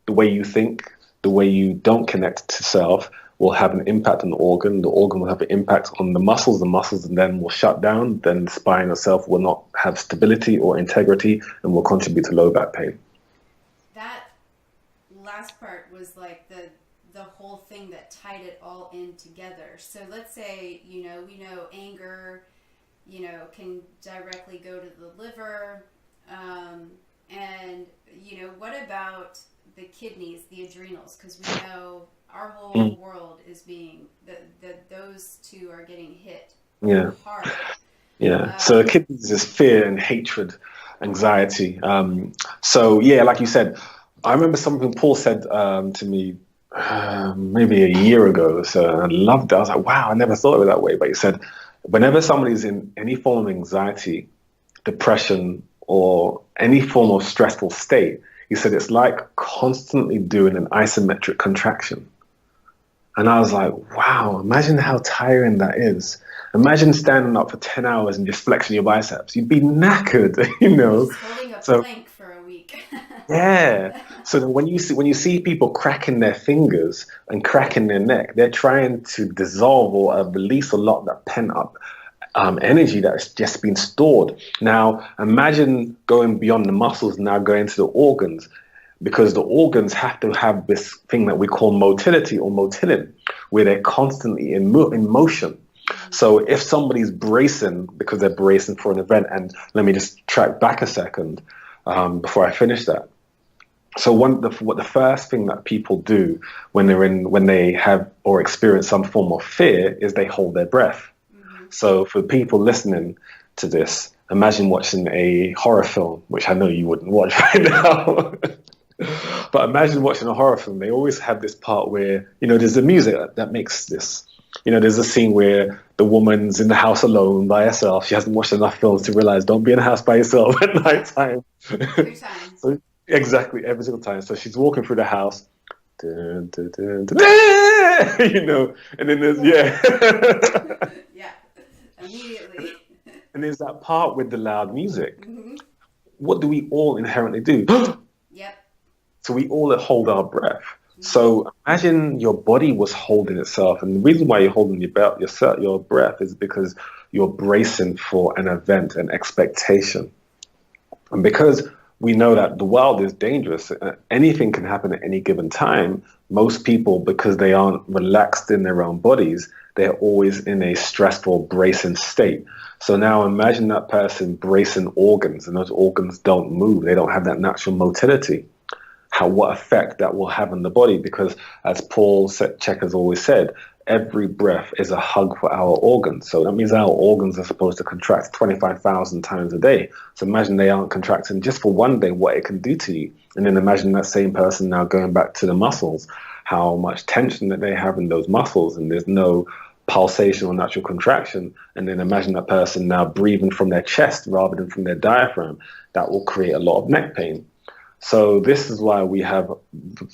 the way you think, the way you don't connect to self will have an impact on the organ will have an impact on the muscles and then will shut down, then the spine itself will not have stability or integrity and will contribute to low back pain. That last part was like the whole thing that tied it all in together. So let's say, we know anger, can directly go to the liver. And, what about the kidneys, the adrenals? Because we know our whole world is being, those two are getting hit hard. Yeah. So the kidneys is fear and hatred, anxiety. Like you said, I remember something Paul said to me maybe a year ago. So I loved it. I was like, wow, I never thought of it that way. But he said, whenever somebody's in any form of anxiety, depression, or any form of stressful state, he said it's like constantly doing an isometric contraction. And I was like, wow, imagine how tiring that is. Imagine standing up for 10 hours and just flexing your biceps. You'd be knackered, Just holding a plank for a week. Yeah. So when you see people cracking their fingers and cracking their neck, they're trying to dissolve or release a lot of that pent up energy that's just been stored. Now, imagine going beyond the muscles, now going to the organs, because the organs have to have this thing that we call motility or motilin, where they're constantly in motion. So if somebody's bracing because they're bracing for an event, and let me just track back a second before I finish that. So the first thing that people do when they have or experience some form of fear is they hold their breath. So for people listening to this, imagine watching a horror film, which I know you wouldn't watch right now. But imagine watching a horror film. They always have this part where, there's the music that makes this. There's a scene where the woman's in the house alone by herself. She hasn't watched enough films to realize don't be in the house by yourself at night time. Every time. So, exactly, every single time. So she's walking through the house. Dun, dun, dun, dun, and then there's, yeah, immediately. And there's that part with the loud music. What do we all inherently do? Yep. So we all hold our breath. So imagine your body was holding itself. And the reason why you're holding your breath is because you're bracing for an event, an expectation. And because we know that the world is dangerous, anything can happen at any given time, most people, because they aren't relaxed in their own bodies, they're always in a stressful, bracing state. So now imagine that person bracing organs, and those organs don't move. They don't have that natural motility. What effect that will have on the body, because as Paul CHEK has always said, every breath is a hug for our organs. So that means our organs are supposed to contract 25,000 times a day. So imagine they aren't contracting just for one day, what it can do to you. And then imagine that same person now going back to the muscles, how much tension that they have in those muscles, and there's no pulsation or natural contraction. And then imagine that person now breathing from their chest rather than from their diaphragm. That will create a lot of neck pain. So this is why we have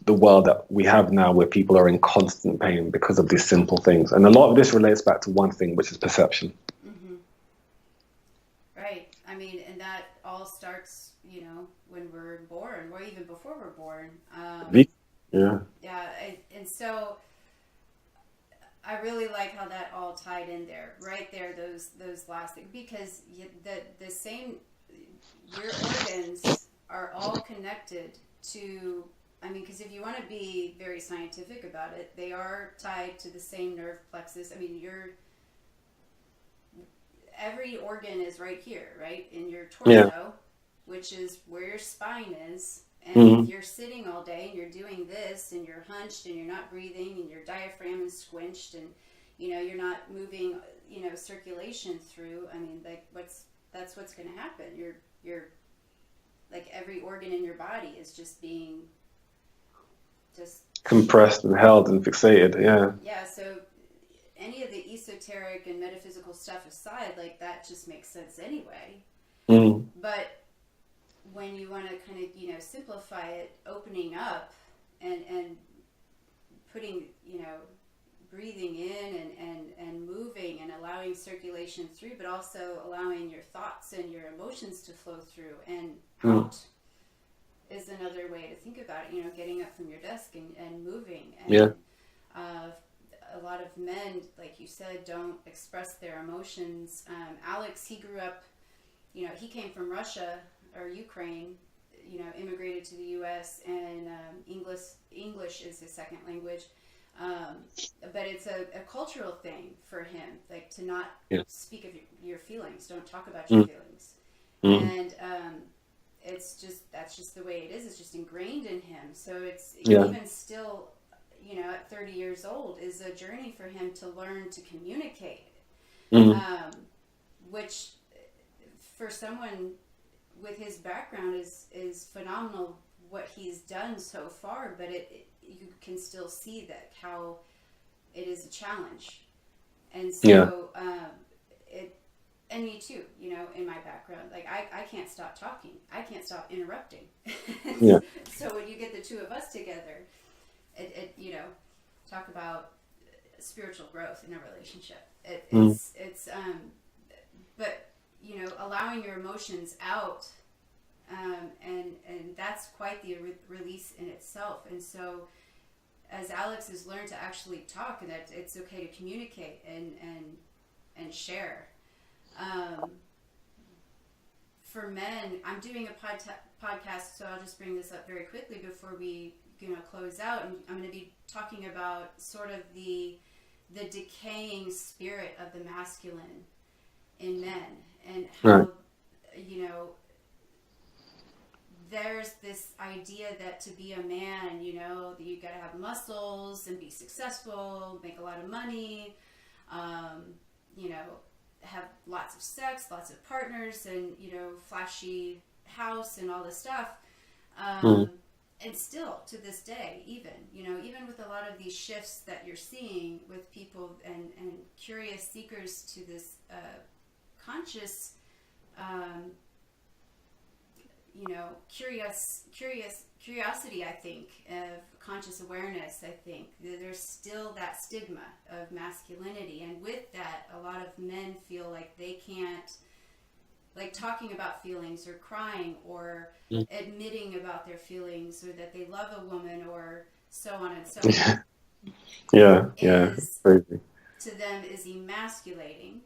the world that we have now, where people are in constant pain because of these simple things. And a lot of this relates back to one thing, which is perception. Mm-hmm. Right. I mean, and that all starts, when we're born, or even before we're born. Yeah. Yeah. And so I really like how that all tied in there, right there, those last things, because the same, your organs are all connected to, because if you want to be very scientific about it, they are tied to the same nerve plexus. I mean, every organ is right here, right? In your torso, which is where your spine is. And if you're sitting all day and you're doing this and you're hunched and you're not breathing and your diaphragm is squinched and, you're not moving, circulation through, that's what's going to happen. You're like every organ in your body is just being compressed and held and fixated. Yeah. So any of the esoteric and metaphysical stuff aside, like that just makes sense anyway. But when you want to kind of simplify it, opening up and putting breathing in and moving and allowing circulation through, but also allowing your thoughts and your emotions to flow through and out is another way to think about it. Getting up from your desk and moving. And a lot of men, like you said, don't express their emotions. Alex, he grew up, he came from Russia or Ukraine, immigrated to the U.S. and English is his second language. But it's a cultural thing for him, like to not speak of your feelings, don't talk about your feelings. And that's just the way it is. It's just ingrained in him. So it's even still, at 30 years old, is a journey for him to learn to communicate, which for someone with his background is phenomenal what he's done so far, but you can still see that how it is a challenge. And so and me too, in my background, like I can't stop talking, I can't stop interrupting. So when you get the two of us together, it talk about spiritual growth in a relationship, but allowing your emotions out, and that's quite the release in itself. And so as Alex has learned to actually talk, and that it's okay to communicate and share. For men, I'm doing a podcast, so I'll just bring this up very quickly before we close out. And I'm going to be talking about sort of the decaying spirit of the masculine in men, and how there's this idea that to be a man, you got to have muscles and be successful, make a lot of money, have lots of sex, lots of partners, and flashy house and all this stuff. And still to this day, even with a lot of these shifts that you're seeing with people and curious seekers to this conscious, curiosity, I think, of conscious awareness, I think there's still that stigma of masculinity, and with that, a lot of men feel like they can't, like talking about feelings or crying or admitting about their feelings, or that they love a woman, or so on and so on. Crazy. To them is emasculating.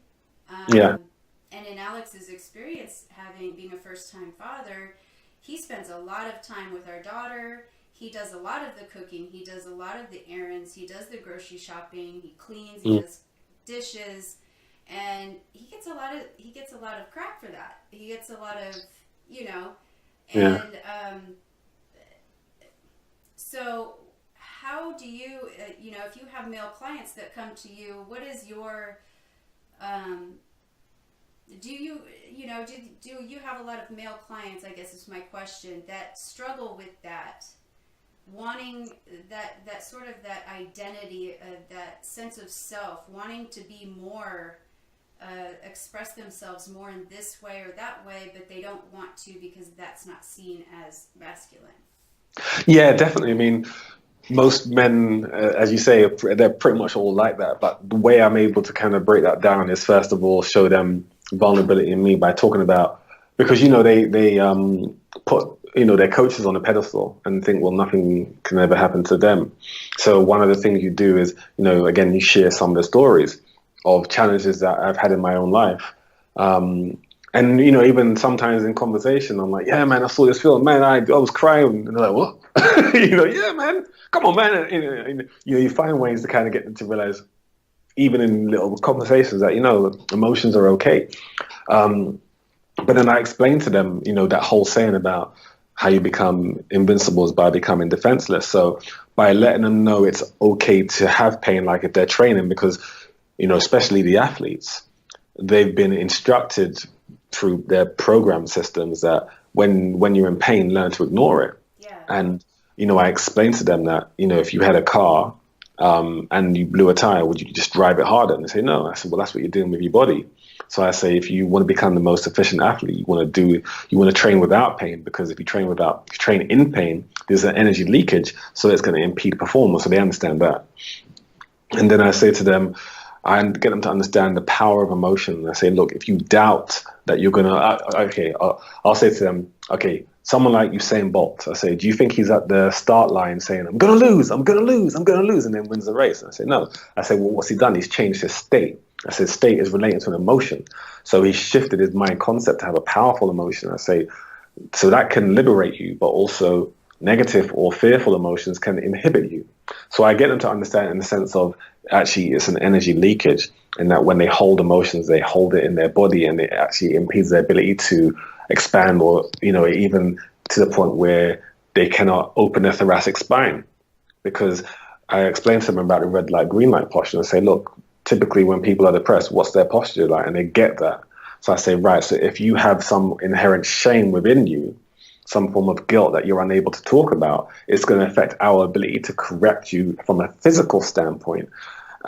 And in Alex's experience, being a first-time father, he spends a lot of time with our daughter. He does a lot of the cooking. He does a lot of the errands. He does the grocery shopping. He cleans. He does dishes, and he gets a lot of crap for that. He gets a lot of and so how how do you, if you have male clients that come to you, what is your, do you have a lot of male clients, I guess is my question, that struggle with that, wanting that sort of that identity, that sense of self, wanting to be more, express themselves more in this way or that way, but they don't want to because that's not seen as masculine? Yeah, definitely. I mean, most men, as you say, they're pretty much all like that. But the way I'm able to kind of break that down is, first of all, show them vulnerability in me by talking about, because they put their coaches on a pedestal and think, well, nothing can ever happen to them. So one of the things you do is, again, you share some of the stories of challenges that I've had in my own life. And even sometimes in conversation, I'm like, yeah, man, I saw this film, man, I was crying, and they're like, what? Yeah, man, come on, man. And, you find ways to kind of get them to realize, even in little conversations, that emotions are okay. But then I explain to them, that whole saying about how you become invincible is by becoming defenseless. So by letting them know it's okay to have pain, like if they're training, because especially the athletes, they've been instructed through their program systems that when you're in pain, learn to ignore it. Yeah. And I explained to them that if you had a car and you blew a tire, would you just drive it harder? And they say no. I said, well, that's what you're doing with your body. So I say, if you want to become the most efficient athlete, you want to train without pain, because if you train in pain, there's an energy leakage, so it's going to impede performance. So they understand that. And then I say to them, I get them to understand the power of emotion. And I say, look, if you doubt that you're going to, I'll say to them, okay, someone like Usain Bolt, I say, do you think he's at the start line saying, I'm going to lose, I'm going to lose, I'm going to lose, and then wins the race? And I say, no. I say, well, what's he done? He's changed his state. I said, state is related to an emotion. So he shifted his mind concept to have a powerful emotion. I say, so that can liberate you, but also negative or fearful emotions can inhibit you. So I get them to understand in the sense of, actually it's an energy leakage, and that when they hold emotions, they hold it in their body, and it actually impedes their ability to expand, or even to the point where they cannot open their thoracic spine. Because I explained to them about the red light, green light posture, and I say, look, typically when people are depressed, what's their posture like? And they get that. So I say, right, so if you have some inherent shame within you, some form of guilt that you're unable to talk about, it's going to affect our ability to correct you from a physical standpoint.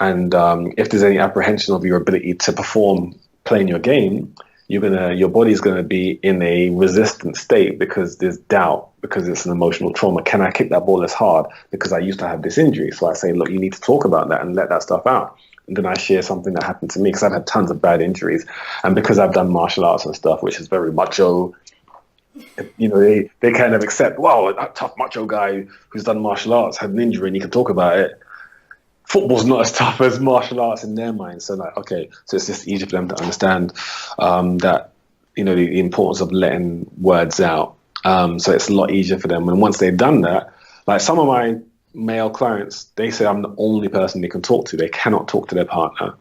And if there's any apprehension of your ability to perform, playing your game, your body's going to be in a resistant state, because there's doubt, because it's an emotional trauma. Can I kick that ball as hard because I used to have this injury? So I say, look, you need to talk about that and let that stuff out. And then I share something that happened to me, because I've had tons of bad injuries, and because I've done martial arts and stuff, which is very macho. They kind of accept, wow, a tough macho guy who's done martial arts had an injury and he can talk about it. Football's not as tough as martial arts in their mind. So like, okay, so it's just easier for them to understand that, the importance of letting words out. So it's a lot easier for them. And once they've done that, like some of my male clients, they say I'm the only person they can talk to. They cannot talk to their partner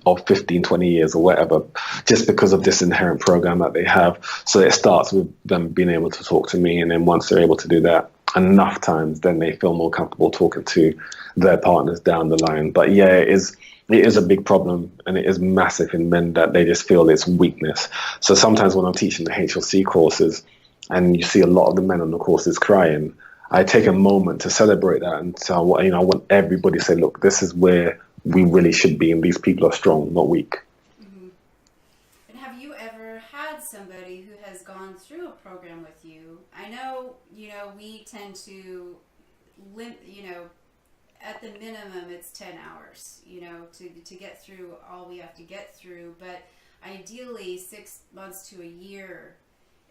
of 15, 20 years or whatever, just because of this inherent program that they have. So it starts with them being able to talk to me. And then once they're able to do that enough times, then they feel more comfortable talking to their partners down the line. But yeah, it is a big problem, and it is massive in men, that they just feel it's weakness. So sometimes when I'm teaching the HLC courses and you see a lot of the men on the courses crying, I take a moment to celebrate that, and I want everybody to say, look, this is where we really should be, and these people are strong, not weak. Mm-hmm. And have you ever had somebody who has gone through a program with you? I know, we tend to at the minimum it's 10 hours, to get through all we have to get through, but ideally 6 months to a year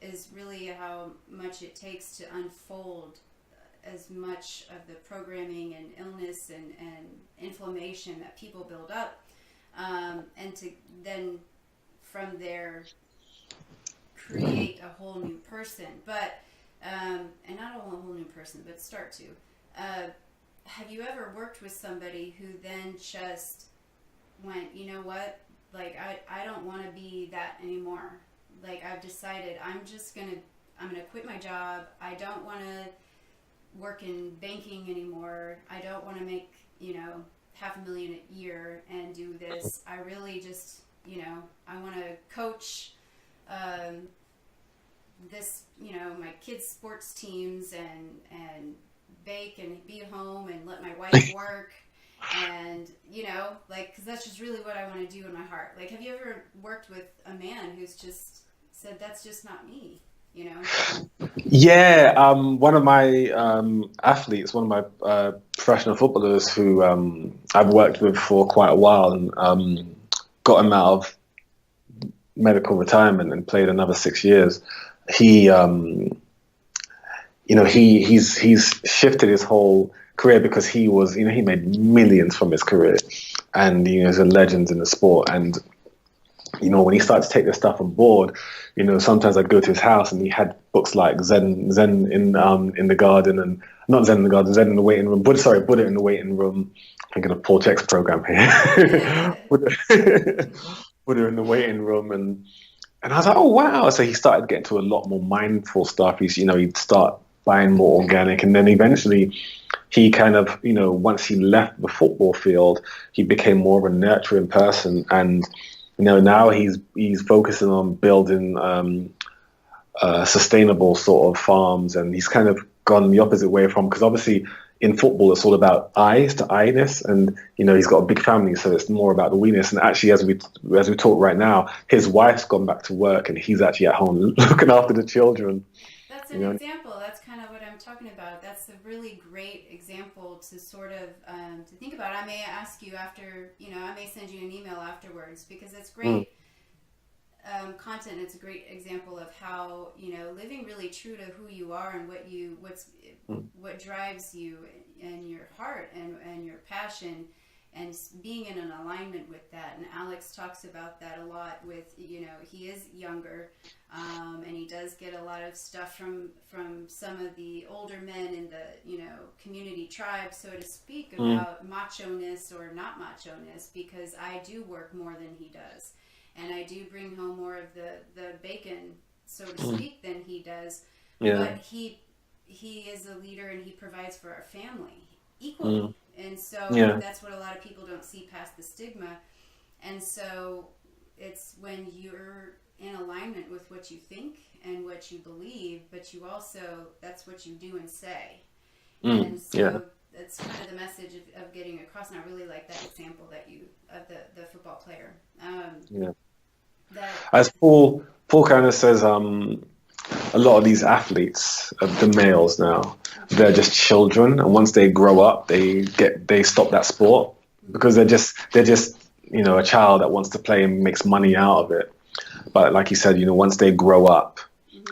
is really how much it takes to unfold as much of the programming and illness and inflammation that people build up, and to then from there create a whole new person, but and not a whole new person, but start to. Have you ever worked with somebody who then just went, you know what, like I don't want to be that anymore, like I've decided I'm gonna quit my job, I don't want to work in banking anymore. I don't want to make, $500,000 a year and do this. I really just, I want to coach my kids' sports teams and bake and be home and let my wife work. And, because that's just really what I want to do in my heart. Like, have you ever worked with a man who's just said, that's just not me, Yeah, one of my athletes, one of my professional footballers who I've worked with for quite a while, and got him out of medical retirement and played another 6 years. He, he's shifted his whole career because he was, he made millions from his career, and he's a legend in the sport. And when he started to take this stuff on board, sometimes I'd go to his house and he had books like Zen in the garden, and not Zen in the garden, Zen in the waiting room. Buddha in the waiting room. I'm thinking of Paul CHEK's program here. Buddha in the waiting room, and I was like, oh wow! So he started getting to a lot more mindful stuff. He'd start buying more organic, and then eventually he kind of, once he left the football field, he became more of a nurturing person. And now he's focusing on building sustainable sort of farms, and he's kind of gone the opposite way from, because obviously in football it's all about eyes to I-ness, and he's got a big family, so it's more about the we-ness. And actually, as we talk right now, his wife's gone back to work and he's actually at home looking after the children. That's an example. That's kind of what I'm talking about. That's a really great example to sort of to think about. I may ask you after, I may send you an email afterwards, because it's great content. It's a great example of how, living really true to who you are and what drives you and your heart and your passion, and being in an alignment with that. And Alex talks about that a lot with, he is younger, and he does get a lot of stuff from some of the older men in the, community tribe, so to speak, about macho-ness or not macho-ness, because I do work more than he does. And I do bring home more of the bacon, so to speak, than he does. Yeah. But he is a leader, and he provides for our family equally. And so that's what a lot of people don't see past the stigma. And so it's when you're in alignment with what you think and what you believe, but you also, that's what you do and say. And so that's kind of the message of getting across. And I really like that example that of the football player. As Paul kind of says, a lot of these athletes, the males now, they're just children, and once they grow up, they stop that sport because they're just a child that wants to play and makes money out of it. But like you said, once they grow up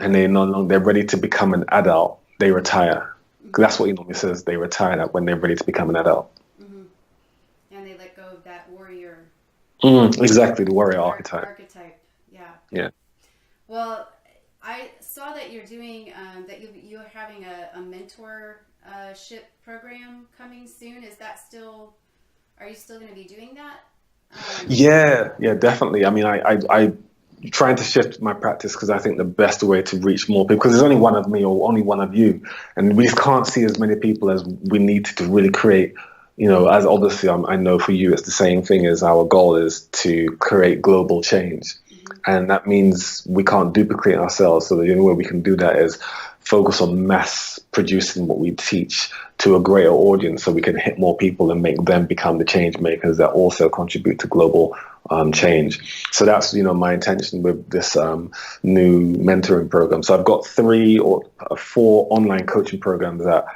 and they're ready to become an adult, they retire. That's what he normally says. They retire when they're ready to become an adult. And they let go of that warrior. Exactly, the warrior archetype. Yeah. Well, I saw that you're doing you're having a mentorship program coming soon. Are you still going to be doing that? Yeah, definitely. I mean, I trying to shift my practice, because I think the best way to reach more people, because there's only one of me or only one of you, and we can't see as many people as we need to really create. As obviously I know for you, it's the same thing. As our goal is to create global change. And that means we can't duplicate ourselves. So the only way we can do that is focus on mass producing what we teach to a greater audience, so we can hit more people and make them become the change makers that also contribute to global change. So that's, my intention with this new mentoring program. So I've got 3 or 4 online coaching programs that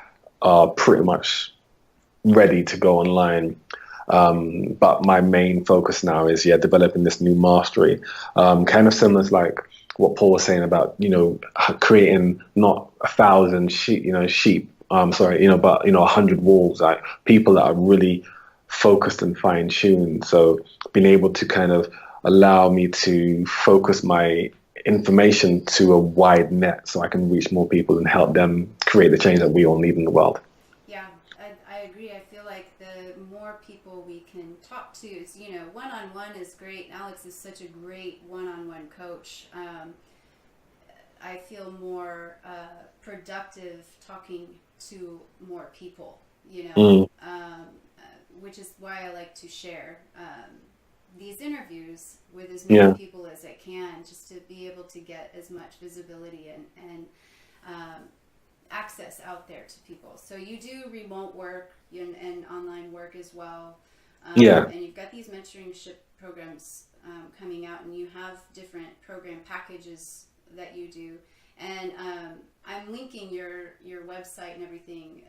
are pretty much ready to go online. But my main focus now is developing this new mastery, kind of similar to like what Paul was saying about creating not 1,000 sheep, but 100 wolves, like people that are really focused and fine-tuned. So being able to kind of allow me to focus my information to a wide net, so I can reach more people and help them create the change that we all need in the world. I agree. I feel like the more people we can talk to, one-on-one is great. Alex is such a great one-on-one coach. I feel more productive talking to more people, Mm. which is why I like to share these interviews with as many Yeah. people as I can, just to be able to get as much visibility and access out there to people. So you do remote work and online work as well. Yeah. And you've got these mentorship programs coming out, and you have different program packages that you do. And I'm linking your website and everything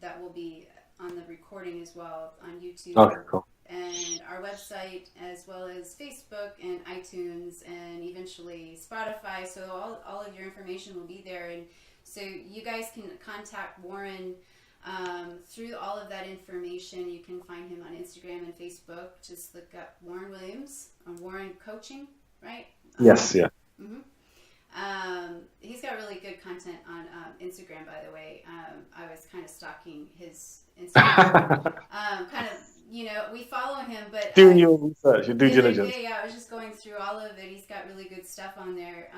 that will be on the recording as well on YouTube. Okay, cool. And our website, as well as Facebook and iTunes and eventually Spotify. So all of your information will be there. And so you guys can contact Warren through all of that information. You can find him on Instagram and Facebook. Just look up Warren Williams on Warren Coaching, right? Yes, yeah. Mm-hmm. He's got really good content on Instagram, by the way. I was kind of stalking his Instagram. Kind of, we follow him, but Doing your research, your due diligence. Yeah, I was just going through all of it. He's got really good stuff on there.